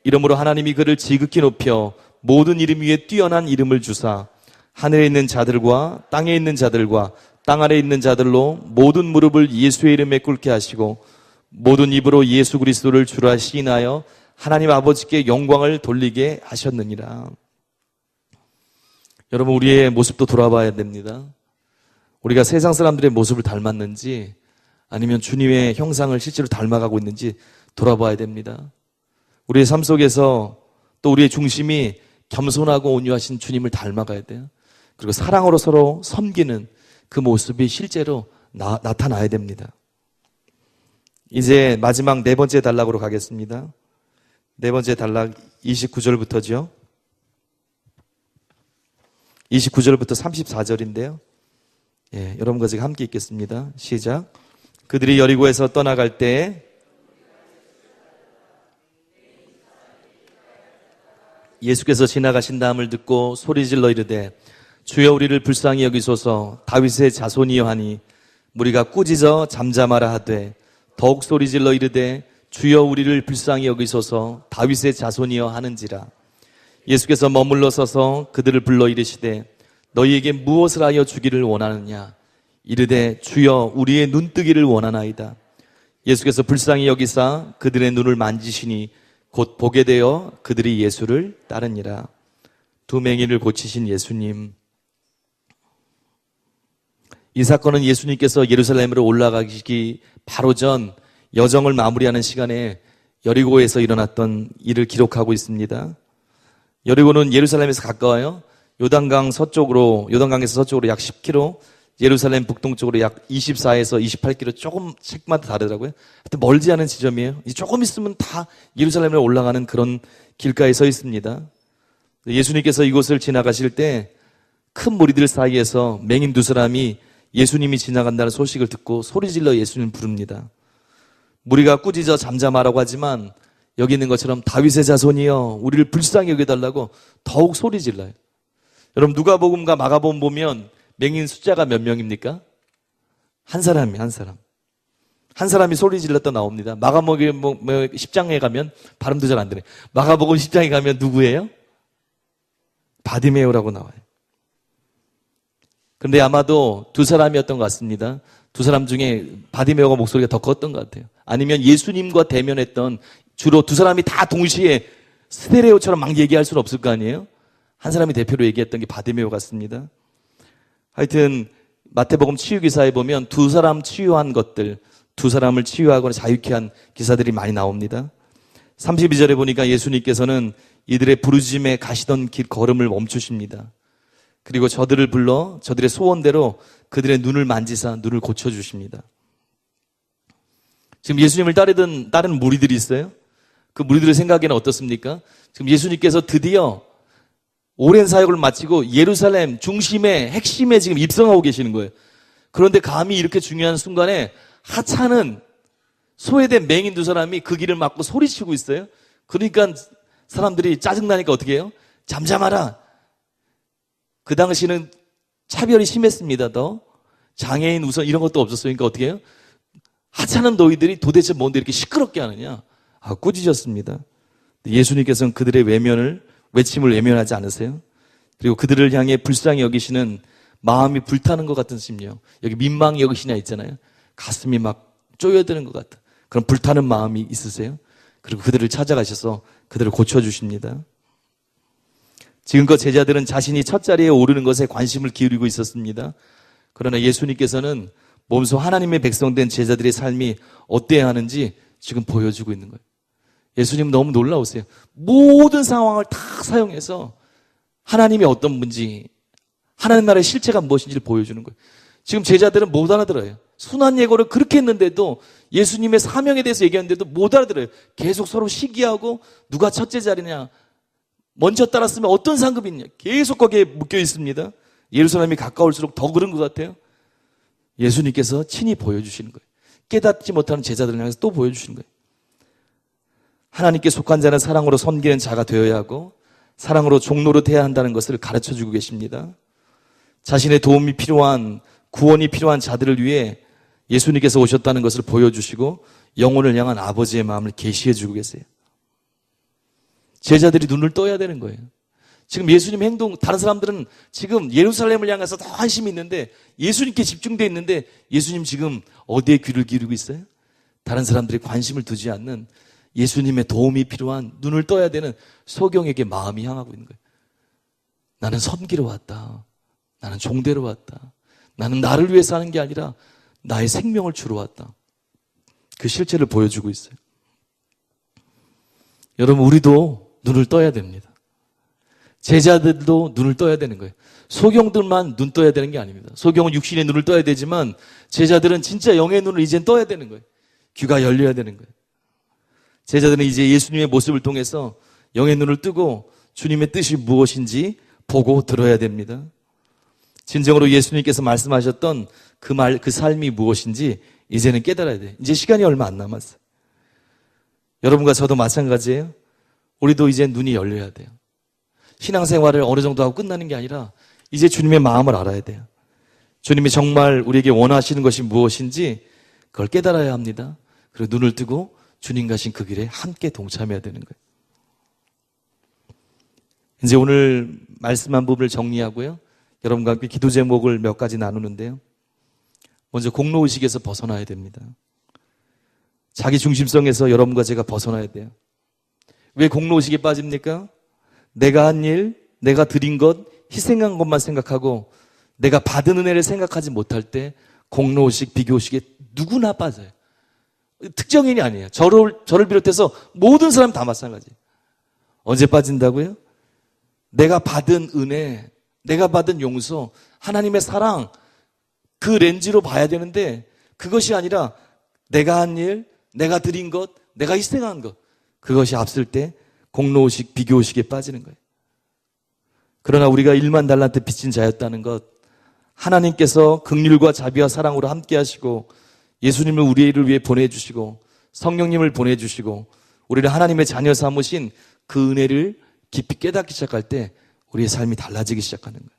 이러므로 하나님이 그를 지극히 높여 모든 이름 위에 뛰어난 이름을 주사 하늘에 있는 자들과 땅에 있는 자들과 땅 아래에 있는 자들로 모든 무릎을 예수의 이름에 꿇게 하시고 모든 입으로 예수 그리스도를 주라 시인하여 하나님 아버지께 영광을 돌리게 하셨느니라. 여러분 우리의 모습도 돌아봐야 됩니다. 우리가 세상 사람들의 모습을 닮았는지 아니면 주님의 형상을 실제로 닮아가고 있는지 돌아봐야 됩니다. 우리의 삶 속에서 또 우리의 중심이 겸손하고 온유하신 주님을 닮아가야 돼요. 그리고 사랑으로 서로 섬기는 그 모습이 실제로 나타나야 됩니다. 이제 마지막 네 번째 단락으로 가겠습니다. 네 번째 단락 29절부터죠. 29절부터 34절인데요. 여러분과 제가 함께 읽겠습니다. 시작. 그들이 여리고에서 떠나갈 때 예수께서 지나가신다함을 듣고 소리질러 이르되 주여 우리를 불쌍히 여기소서. 다윗의 자손이여 하니 무리가 꾸짖어 잠잠하라 하되 더욱 소리질러 이르되 주여 우리를 불쌍히 여기소서. 다윗의 자손이여 하는지라. 예수께서 머물러 서서 그들을 불러 이르시되 너희에게 무엇을 하여 주기를 원하느냐. 이르되 주여 우리의 눈뜨기를 원하나이다. 예수께서 불쌍히 여기사 그들의 눈을 만지시니 곧 보게 되어 그들이 예수를 따르니라. 두 맹인을 고치신 예수님. 이 사건은 예수님께서 예루살렘으로 올라가시기 바로 전 여정을 마무리하는 시간에 여리고에서 일어났던 일을 기록하고 있습니다. 여리고는 예루살렘에서 가까워요. 요단강에서 서쪽으로 약 10km, 예루살렘 북동쪽으로 약 24에서 28km, 조금 책마다 다르더라고요. 하여튼 멀지 않은 지점이에요. 조금 있으면 다 예루살렘으로 올라가는 그런 길가에 서 있습니다. 예수님께서 이곳을 지나가실 때 큰 무리들 사이에서 맹인 두 사람이 예수님이 지나간다는 소식을 듣고 소리질러 예수님을 부릅니다. 무리가 꾸짖어 잠잠하라고 하지만 여기 있는 것처럼 다윗의 자손이여 우리를 불쌍히 여겨달라고 더욱 소리질러요. 여러분 누가복음과 마가복음 보면 맹인 숫자가 몇 명입니까? 한 사람이 한 사람. 한 사람이 소리질렀다 나옵니다. 마가복음 10장에 가면 발음도 잘 안 되네. 마가복음 10장에 가면 누구예요? 바디메오라고 나와요. 그런데 아마도 두 사람이었던 것 같습니다. 두 사람 중에 바디메오가 목소리가 더 컸던 것 같아요. 아니면 예수님과 대면했던 주로 두 사람이 다 동시에 스테레오처럼 막 얘기할 수는 없을 거 아니에요? 한 사람이 대표로 얘기했던 게 바디메오 같습니다. 하여튼 마태복음 치유기사에 보면 두 사람 치유한 것들, 두 사람을 치유하거나 자유케 한 기사들이 많이 나옵니다. 32절에 보니까 예수님께서는 이들의 부르짖음에 가시던 길 걸음을 멈추십니다. 그리고 저들을 불러 저들의 소원대로 그들의 눈을 만지사 눈을 고쳐주십니다. 지금 예수님을 따르는 무리들이 있어요. 그 무리들의 생각에는 어떻습니까? 지금 예수님께서 드디어 오랜 사역을 마치고 예루살렘 중심의 핵심에 지금 입성하고 계시는 거예요. 그런데 감히 이렇게 중요한 순간에 하찮은 소외된 맹인 두 사람이 그 길을 막고 소리치고 있어요. 그러니까 사람들이 짜증나니까 어떻게 해요? 잠잠하라. 그 당시는 차별이 심했습니다. 더 장애인 우선 이런 것도 없었어요. 그러니까 어떻게 해요? 하찮은 너희들이 도대체 뭔데 이렇게 시끄럽게 하느냐? 꾸짖었습니다. 예수님께서는 그들의 외침을 외면하지 않으세요? 그리고 그들을 향해 불쌍히 여기시는 마음이 불타는 것 같은 심령. 여기 민망히 여기시냐 있잖아요. 가슴이 막 쪼여드는 것 같은 그런 불타는 마음이 있으세요? 그리고 그들을 찾아가셔서 그들을 고쳐주십니다. 지금껏 제자들은 자신이 첫 자리에 오르는 것에 관심을 기울이고 있었습니다. 그러나 예수님께서는 몸소 하나님의 백성된 제자들의 삶이 어때야 하는지 지금 보여주고 있는 거예요. 예수님 너무 놀라우세요. 모든 상황을 다 사용해서 하나님이 어떤 분인지, 하나님 나라의 실체가 무엇인지를 보여주는 거예요. 지금 제자들은 못 알아들어요. 순환 예고를 그렇게 했는데도 예수님의 사명에 대해서 얘기하는데도 못 알아들어요. 계속 서로 시기하고 누가 첫째 자리냐, 먼저 따랐으면 어떤 상급이 있냐, 계속 거기에 묶여 있습니다. 예루살렘이 가까울수록 더 그런 것 같아요. 예수님께서 친히 보여주시는 거예요. 깨닫지 못하는 제자들을 향해서 또 보여주시는 거예요. 하나님께 속한 자는 사랑으로 섬기는 자가 되어야 하고 사랑으로 종노릇해야 한다는 것을 가르쳐주고 계십니다. 자신의 도움이 필요한, 구원이 필요한 자들을 위해 예수님께서 오셨다는 것을 보여주시고 영혼을 향한 아버지의 마음을 계시해주고 계세요. 제자들이 눈을 떠야 되는 거예요. 지금 예수님 행동, 다른 사람들은 지금 예루살렘을 향해서 더 관심이 있는데 예수님께 집중되어 있는데 예수님 지금 어디에 귀를 기울이고 있어요? 다른 사람들이 관심을 두지 않는 예수님의 도움이 필요한, 눈을 떠야 되는 소경에게 마음이 향하고 있는 거예요. 나는 섬기러 왔다. 나는 종되러 왔다. 나는 나를 위해 사는 게 아니라 나의 생명을 주러 왔다. 그 실체를 보여주고 있어요. 여러분, 우리도 눈을 떠야 됩니다. 제자들도 눈을 떠야 되는 거예요. 소경들만 눈 떠야 되는 게 아닙니다. 소경은 육신의 눈을 떠야 되지만 제자들은 진짜 영의 눈을 이젠 떠야 되는 거예요. 귀가 열려야 되는 거예요. 제자들은 이제 예수님의 모습을 통해서 영의 눈을 뜨고 주님의 뜻이 무엇인지 보고 들어야 됩니다. 진정으로 예수님께서 말씀하셨던 그 삶이 무엇인지 이제는 깨달아야 돼요. 이제 시간이 얼마 안 남았어요. 여러분과 저도 마찬가지예요. 우리도 이제 눈이 열려야 돼요. 신앙생활을 어느 정도 하고 끝나는 게 아니라 이제 주님의 마음을 알아야 돼요. 주님이 정말 우리에게 원하시는 것이 무엇인지 그걸 깨달아야 합니다. 그리고 눈을 뜨고 주님 가신 그 길에 함께 동참해야 되는 거예요. 이제 오늘 말씀한 부분을 정리하고요. 여러분과 함께 기도 제목을 몇 가지 나누는데요. 먼저 공로의식에서 벗어나야 됩니다. 자기 중심성에서 여러분과 제가 벗어나야 돼요. 왜 공로의식에 빠집니까? 내가 한 일, 내가 드린 것, 희생한 것만 생각하고 내가 받은 은혜를 생각하지 못할 때 공로의식, 비교의식에 누구나 빠져요. 특정인이 아니에요. 저를 비롯해서 모든 사람 다 마찬가지. 언제 빠진다고요? 내가 받은 은혜, 내가 받은 용서, 하나님의 사랑, 그 렌즈로 봐야 되는데 그것이 아니라 내가 한 일, 내가 드린 것, 내가 희생한 것, 그것이 앞설 때 공로의식, 비교의식에 빠지는 거예요. 그러나 우리가 1만 달란트 빚진 자였다는 것, 하나님께서 긍휼과 자비와 사랑으로 함께 하시고 예수님을 우리를 위해 보내주시고 성령님을 보내주시고 우리를 하나님의 자녀 삼으신 그 은혜를 깊이 깨닫기 시작할 때 우리의 삶이 달라지기 시작하는 거예요.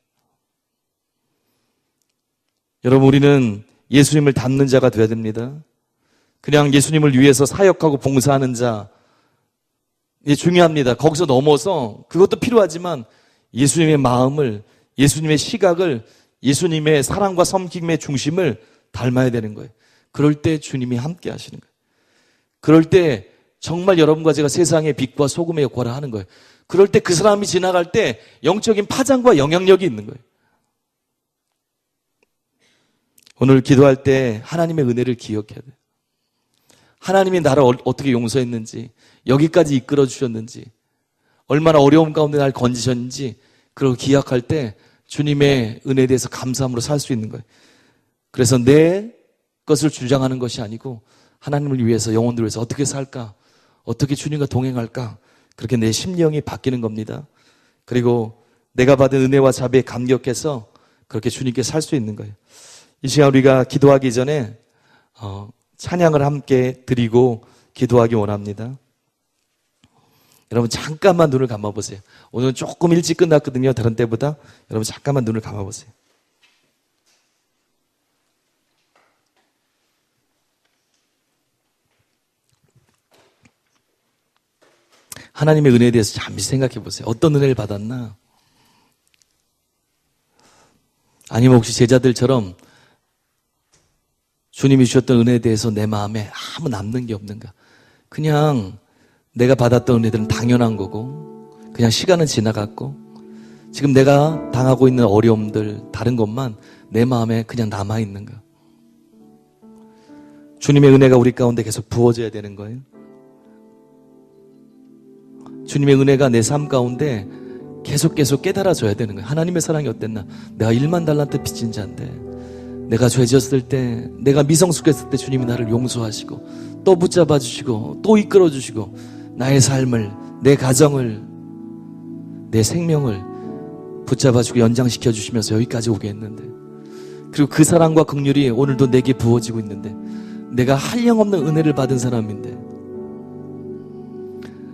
여러분, 우리는 예수님을 닮는 자가 되어야 됩니다. 그냥 예수님을 위해서 사역하고 봉사하는 자, 이게 중요합니다. 거기서 넘어서 그것도 필요하지만 예수님의 마음을, 예수님의 시각을, 예수님의 사랑과 섬김의 중심을 닮아야 되는 거예요. 그럴 때 주님이 함께 하시는 거예요. 그럴 때 정말 여러분과 제가 세상의 빛과 소금의 역할을 하는 거예요. 그럴 때 그 사람이 지나갈 때 영적인 파장과 영향력이 있는 거예요. 오늘 기도할 때 하나님의 은혜를 기억해야 돼요. 하나님이 나를 어떻게 용서했는지, 여기까지 이끌어 주셨는지, 얼마나 어려움 가운데 날 건지셨는지, 그걸 기억할 때 주님의 은혜에 대해서 감사함으로 살 수 있는 거예요. 그래서 내 것을 주장하는 것이 아니고 하나님을 위해서, 영혼들을 위해서 어떻게 살까, 어떻게 주님과 동행할까, 그렇게 내 심령이 바뀌는 겁니다. 그리고 내가 받은 은혜와 자비에 감격해서 그렇게 주님께 살 수 있는 거예요. 이 시간 우리가 기도하기 전에 찬양을 함께 드리고 기도하기 원합니다. 여러분 잠깐만 눈을 감아보세요. 오늘 조금 일찍 끝났거든요. 다른 때보다. 여러분 잠깐만 눈을 감아보세요. 하나님의 은혜에 대해서 잠시 생각해 보세요. 어떤 은혜를 받았나? 아니면 혹시 제자들처럼 주님이 주셨던 은혜에 대해서 내 마음에 아무 남는 게 없는가? 그냥 내가 받았던 은혜들은 당연한 거고 그냥 시간은 지나갔고 지금 내가 당하고 있는 어려움들, 다른 것만 내 마음에 그냥 남아있는가? 주님의 은혜가 우리 가운데 계속 부어져야 되는 거예요. 주님의 은혜가 내 삶 가운데 계속 깨달아져야 되는 거예요. 하나님의 사랑이 어땠나? 내가 1만 달란트 빚진 자인데, 내가 죄졌을 때, 내가 미성숙했을 때 주님이 나를 용서하시고 또 붙잡아 주시고 또 이끌어 주시고 나의 삶을, 내 가정을, 내 생명을 붙잡아 주고 연장시켜 주시면서 여기까지 오게 했는데, 그리고 그 사랑과 긍휼이 오늘도 내게 부어지고 있는데, 내가 한량없는 은혜를 받은 사람인데,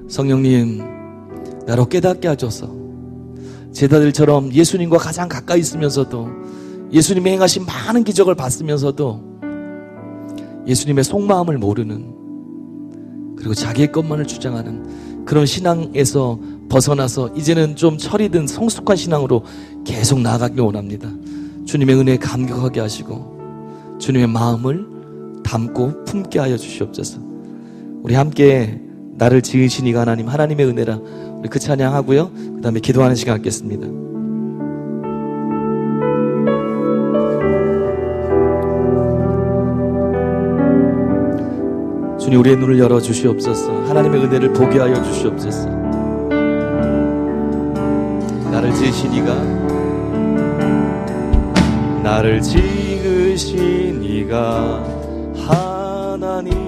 성령님 나로 깨닫게 하셔서 제자들처럼 예수님과 가장 가까이 있으면서도 예수님의 행하신 많은 기적을 봤으면서도 예수님의 속마음을 모르는, 그리고 자기의 것만을 주장하는 그런 신앙에서 벗어나서 이제는 좀 철이 든 성숙한 신앙으로 계속 나아가길 원합니다. 주님의 은혜에 감격하게 하시고 주님의 마음을 담고 품게 하여 주시옵소서. 우리 함께 나를 지으신 이가 하나님, 하나님의 은혜라, 우리 그 찬양하고요, 그 다음에 기도하는 시간 갖겠습니다. 주님, 우리의 눈을 열어 주시옵소서. 하나님의 은혜를 보게 하여 주시옵소서. 나를 지으신 이가, 나를 지으신 이가 하나님,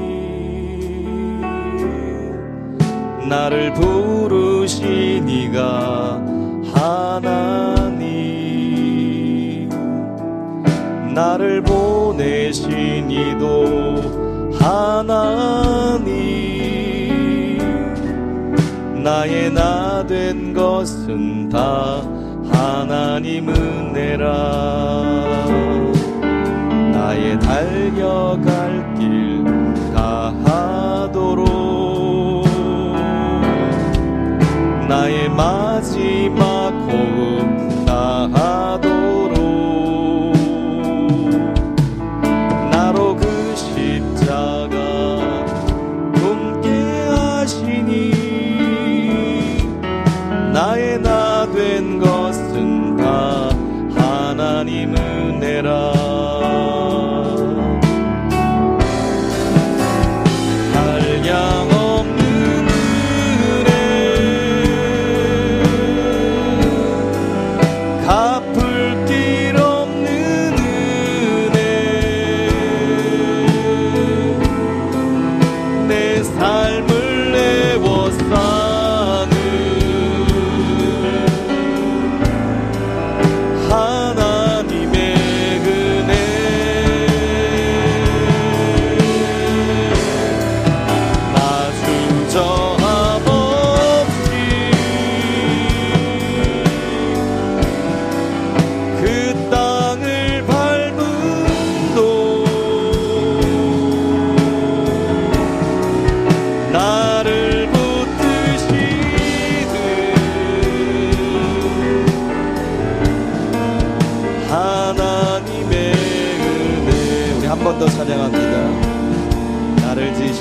나를 부르신 이가 하나님, 나를 보내신 이도 하나님, 나의 나 된 것은 다 하나님 은혜라. 나의 달려갈 길 다하도록, 나의 마지막 호흡 다하도록, 나로 그 십자가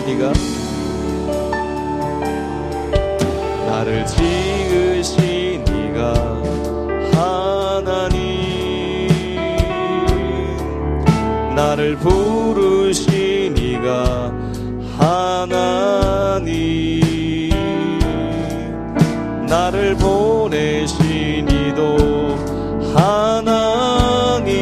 이가 나를 지으신 이가 하나님, 나를 부르신 이가 하나님, 나를 보내신 이도 하나님,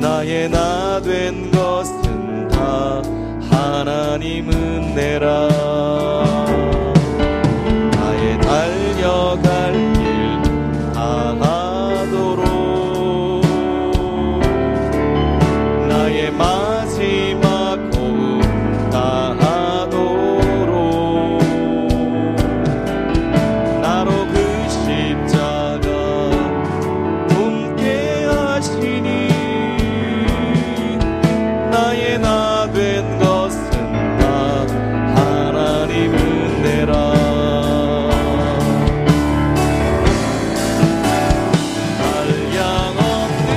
나의 나 된 것은 다 하나님 은혜라. 나의 달려갈 길 다하도록, 나의 마지막 호흡 다하도록, 나로 그 십자가 품게 하시니, 나의 나 된 것은 다 하나님 은혜라. 한량없는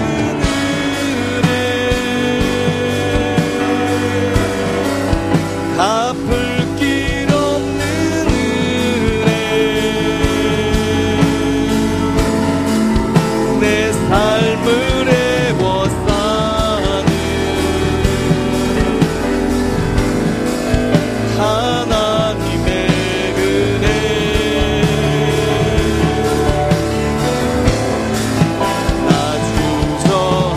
은혜, 갚을 길 없는 은혜, 내 삶을 애워싸는 하나님의 은혜. 나 주저함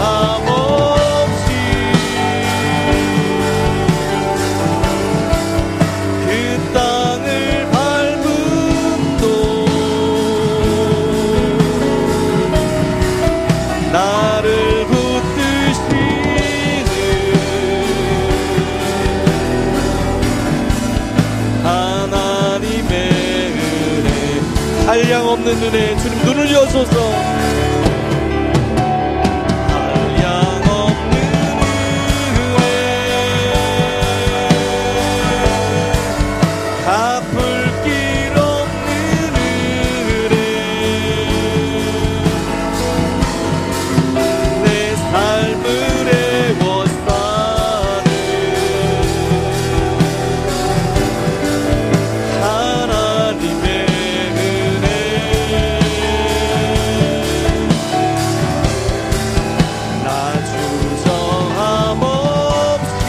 없이 그 땅을 밟음도, 나를 붙드시는 하나님의 은혜. 한량없는 은혜, 주님 눈을 여소서. 한량없는 은혜, 갚을 길 없는 은혜, 내 삶을 애워싸는 하나님의 은혜. 나 주저함 없이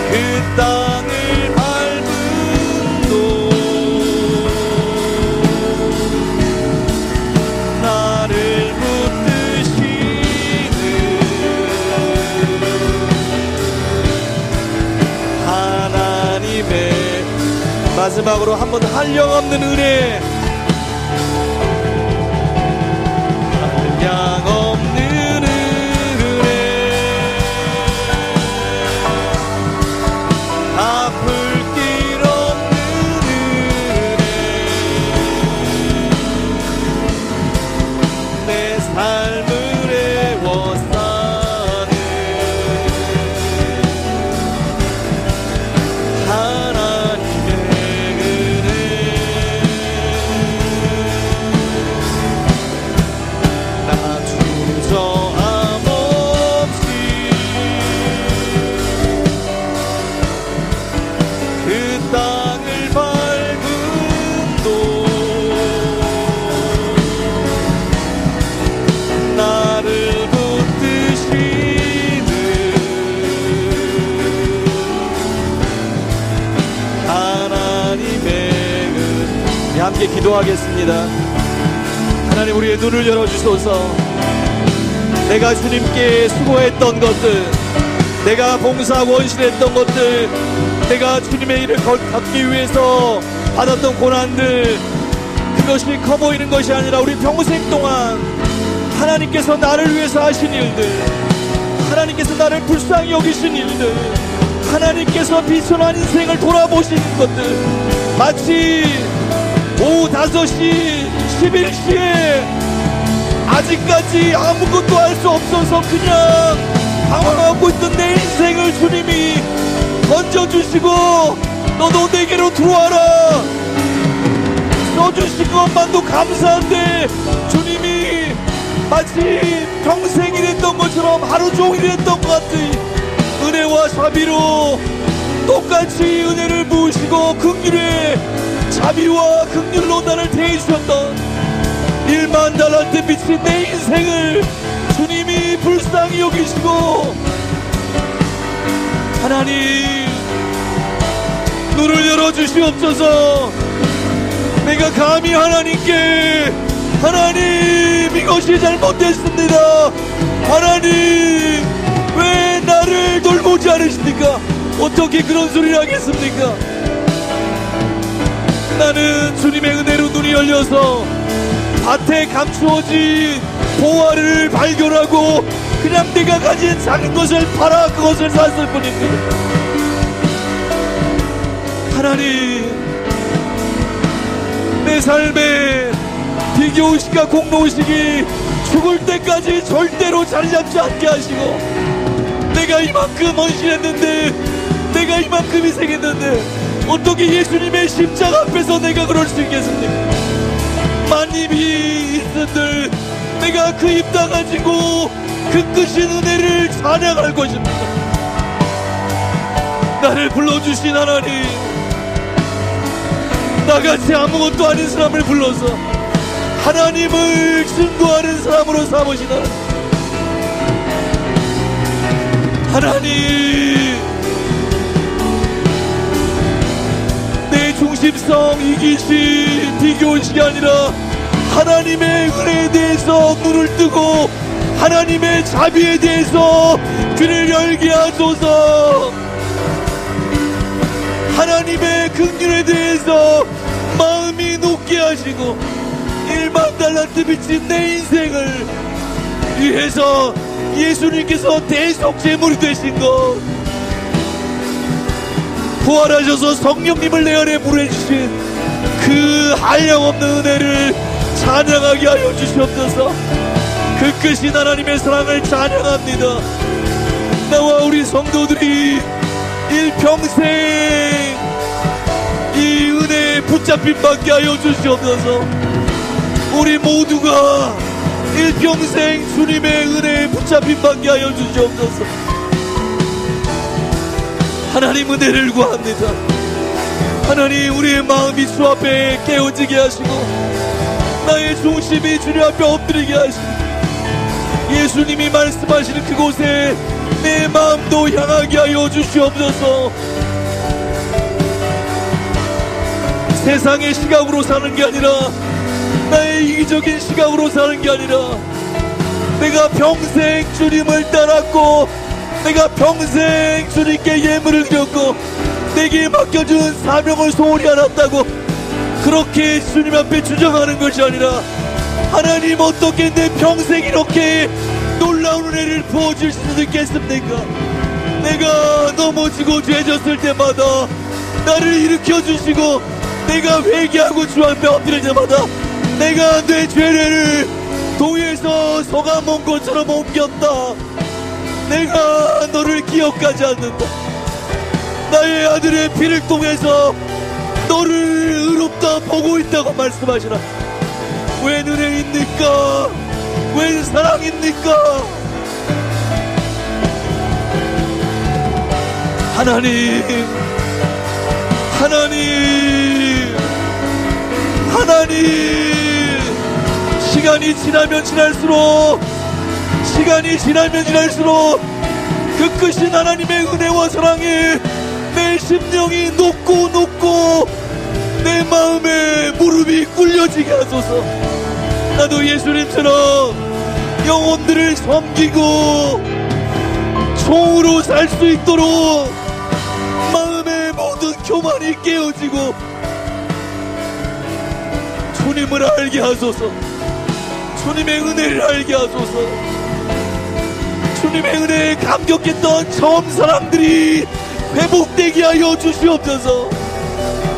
그 땅을 밟음도, 나를 붙드시는 하나님의. 마지막으로 한 번 한량없는 은혜, 한량없는 은혜, 갚을 길 없는 은혜, 내 삶을 애워싸는 하나님의 은혜. 나 주저함 없이 그 땅을 밟음도, 나를 붙드시는 하나님의 은혜. 함께 기도하겠습니다. 하나님, 우리의 눈을 열어주소서. 내가 주님께 수고했던 것들, 내가 봉사 원신했던 것들, 내가 주님의 일을 걷기 위해서 받았던 고난들, 그것이 커 보이는 것이 아니라 우리 평생 동안 하나님께서 나를 위해서 하신 일들, 하나님께서 나를 불쌍히 여기신 일들, 하나님께서 비천한 인생을 돌아보시는 것들, 마치 오후 5시 11시에 아직까지 아무것도 할 수 없어서 그냥 방황하고 있던 내 인생을 주님이 던져주시고 너도 내게로 들어와라 써주신 것만도 감사한데, 주님이 마치 평생 일했던 것처럼 하루 종일 일했던 것 같은 은혜와 자비로 똑같이 은혜를 부으시고 긍휼의 자비와 긍휼로 나를 대해주셨던 1만 달란트 빚인 내 인생을 주님이 불쌍히 여기시고 하나님 눈을 열어주시옵소서. 내가 감히 하나님께 하나님 이것이 잘못됐습니다, 하나님 왜 나를 돌보지 않으십니까? 어떻게 그런 소리를 하겠습니까? 나는 주님의 은혜로 눈이 열려서 밭에 감추어진 보화를 발견하고 그냥 내가 가진 작은 것을 팔아 그것을 샀을 뿐입니다. 하나님 내 삶에 비교의식과 공로의식이 죽을 때까지 절대로 자리잡지 않게 하시고 내가 이만큼 헌신했는데 내가 이만큼 희생했는데 어떻게 예수님의 십자가 앞에서 내가 그럴 수 있겠습니까? 만입이 있은들 내가 그 입 다가지고 그 크신 은혜를 찬양할 것입니다. 나를 불러주신 하나님, 나같이 아무것도 아닌 사람을 불러서 하나님을 증거하는 사람으로 삼으시다. 하나님, 내 중심성, 이기심, 비교의식이 아니라 하나님의 은혜에 대해서 눈을 뜨고 하나님의 자비에 대해서 귀를 열게 하소서. 하나님의 긍휼에 대해서 마음이 높게 하시고 1만 달란트 빚진 내 인생을 위해서 예수님께서 대속제물이 되신 것, 부활하셔서 성령님을 내 안에 보내주신 그 한량없는 은혜를 찬양하게 하여 주시옵소서. 그 크신 하나님의 사랑을 찬양합니다. 나와 우리 성도들이 일평생 이 은혜에 붙잡힌 받게 하여 주시옵소서. 우리 모두가 일평생 주님의 은혜에 붙잡힌 받게 하여 주시옵소서. 하나님 은혜를 구합니다. 하나님 우리의 마음이 주 앞에 깨어지게 하시고 나의 중심이 주님 앞에 엎드리게 하시고 예수님이 말씀하시는 그곳에 내 마음도 향하게 하여 주시옵소서. 세상의 시각으로 사는 게 아니라 나의 이기적인 시각으로 사는 게 아니라 내가 평생 주님을 따랐고 내가 평생 주님께 예물을 드렸고 내게 맡겨준 사명을 소홀히 않았다고 그렇게 주님 앞에 주장하는 것이 아니라 하나님 어떻게 내 평생 이렇게 놀라운 은혜를 부어줄 수 있겠습니까? 내가 넘어지고 죄졌을 때마다 나를 일으켜주시고 내가 회개하고 주 앞에 엎드릴 때마다 내가 내 죄를 동에서 소감온 것처럼 옮겼다. 내가 너를 기억하지 않는다. 나의 아들의 피를 통해서 너를 의롭다 보고 있다고 말씀하시나. 웬 은혜입니까? 웬 사랑입니까? 하나님, 하나님, 하나님, 시간이 지나면 지날수록 그 크신 하나님의 은혜와 사랑에 내 심령이 녹고 내 마음에 무릎이 꿇려지게 하소서. 나도 예수님처럼 영혼들을 섬기고 종으로 살 수 있도록 마음의 모든 교만이 깨어지고 주님을 알게 하소서. 주님의 은혜를 알게 하소서. 주님의 은혜에 감격했던 처음 사람들이 회복되게 하여 주시옵소서.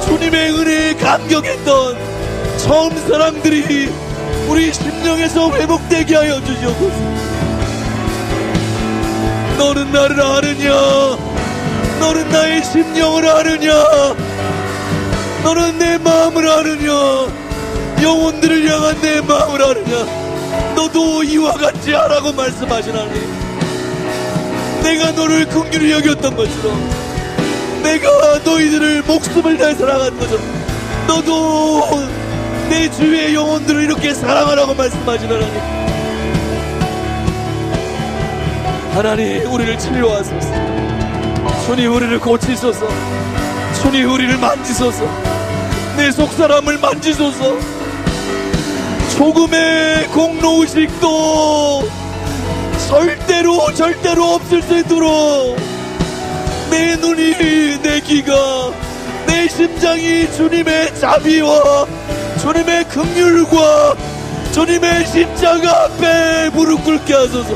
주님의 은혜에 감격했던 처음 사람들이 우리 심령에서 회복되게 하여 주시옵소서. 너는 나를 아느냐? 너는 나의 심령을 아느냐? 너는 내 마음을 아느냐? 영혼들을 향한 내 마음을 아느냐? 너도 이와 같이 하라고 말씀하신 하나님, 내가 너를 긍휼히 여겼던 것처럼, 내가 너희들을 목숨을 다해 사랑한 것처럼 너도 내 주위의 영혼들을 이렇게 사랑하라고 말씀하신 하나님, 하나님 우리를 치료하소서. 주님 우리를 고치소서. 주님 우리를 만지소서. 내 속사람을 만지소서. 조금의 공로의식도 절대로 없을 수 있도록 내 눈이, 내 귀가, 내 심장이 주님의 자비와 주님의 긍휼과 주님의 십자가 앞에 무릎 꿇게 하소서.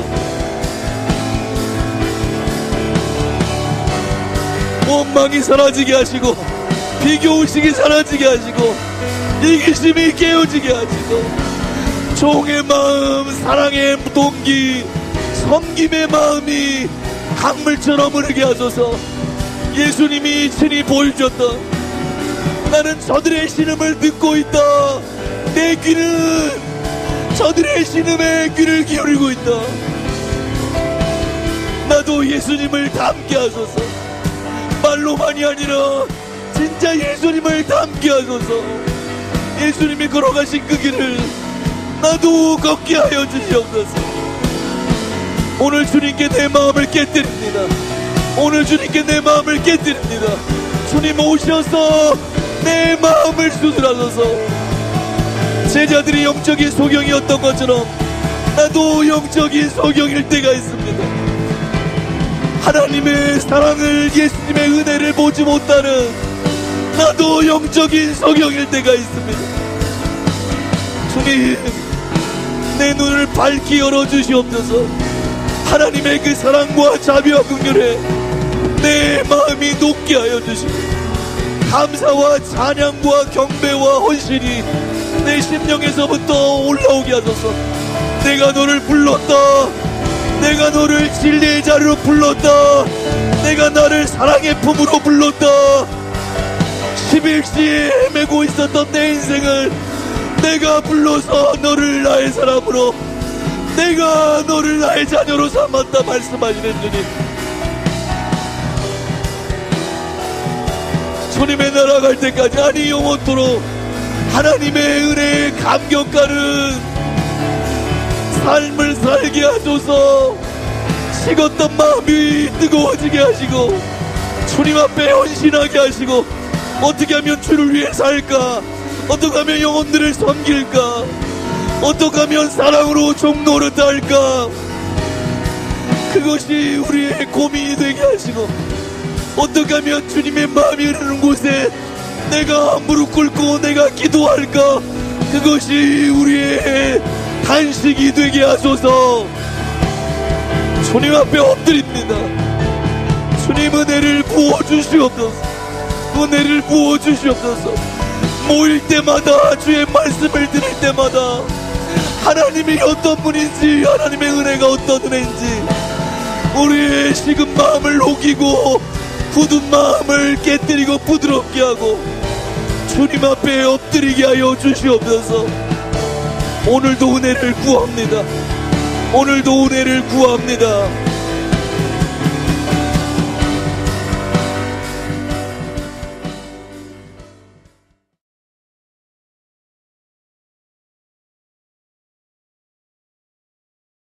원망이 사라지게 하시고, 비교의식이 사라지게 하시고, 이기심이 깨어지게 하시고, 종의 마음, 사랑의 동기, 섬김의 마음이 강물처럼 흐르게 하소서. 예수님이 친히 보여주셨던, 나는 저들의 신음을 듣고 있다. 내 귀는 저들의 신음에 귀를 기울이고 있다. 나도 예수님을 닮게 하소서. 말로만이 아니라 진짜 예수님을 닮게 하소서. 예수님이 걸어가신 그 길을 나도 걷게 하여 주시옵소서. 오늘 주님께 내 마음을 깨뜨립니다. 오늘 주님께 내 마음을 깨뜨립니다. 주님 오셔서 내 마음을 수술하소서. 제자들이 영적인 소경이었던 것처럼 나도 영적인 소경일 때가 있습니다. 하나님의 사랑을, 예수님의 은혜를 보지 못하는 나도 영적인 소경일 때가 있습니다. 주님, 내 눈을 밝히 열어주시옵소서. 하나님의 그 사랑과 자비와 긍휼에 내 마음이 녹게 하여 주시고, 감사와 찬양과 경배와 헌신이 내 심령에서부터 올라오게 하소서. 내가 너를 불렀다. 내가 너를 진리의 자리로 불렀다. 내가 나를 사랑의 품으로 불렀다. 11시에 헤매고 있었던 내 인생을 내가 불러서 너를 나의 사람으로, 내가 너를 나의 자녀로 삼았다 말씀하시는 주님, 주님의 나라 갈 때까지, 아니 영원토록 하나님의 은혜에 감격하는 삶을 살게 하소서. 식었던 마음이 뜨거워지게 하시고, 주님 앞에 헌신하게 하시고, 어떻게 하면 주를 위해 살까, 어떻게 하면 영혼들을 섬길까, 어떻게 하면 사랑으로 종노릇 할까, 그것이 우리의 고민이 되게 하시고, 어떻게 하면 주님의 마음이 흐르는 곳에 내가 무릎 꿇고 내가 기도할까, 그것이 우리의 단식이 되게 하소서. 주님 앞에 엎드립니다. 주님 은혜를 부어주시옵소서. 은혜를 부어주시옵소서. 모일 때마다, 주의 말씀을 들을 때마다 하나님이 어떤 분인지, 하나님의 은혜가 어떤 은혜인지 우리의 식은 마음을 녹이고 굳은 마음을 깨뜨리고 부드럽게 하고 주님 앞에 엎드리게 하여 주시옵소서. 오늘도 은혜를 구합니다. 오늘도 은혜를 구합니다.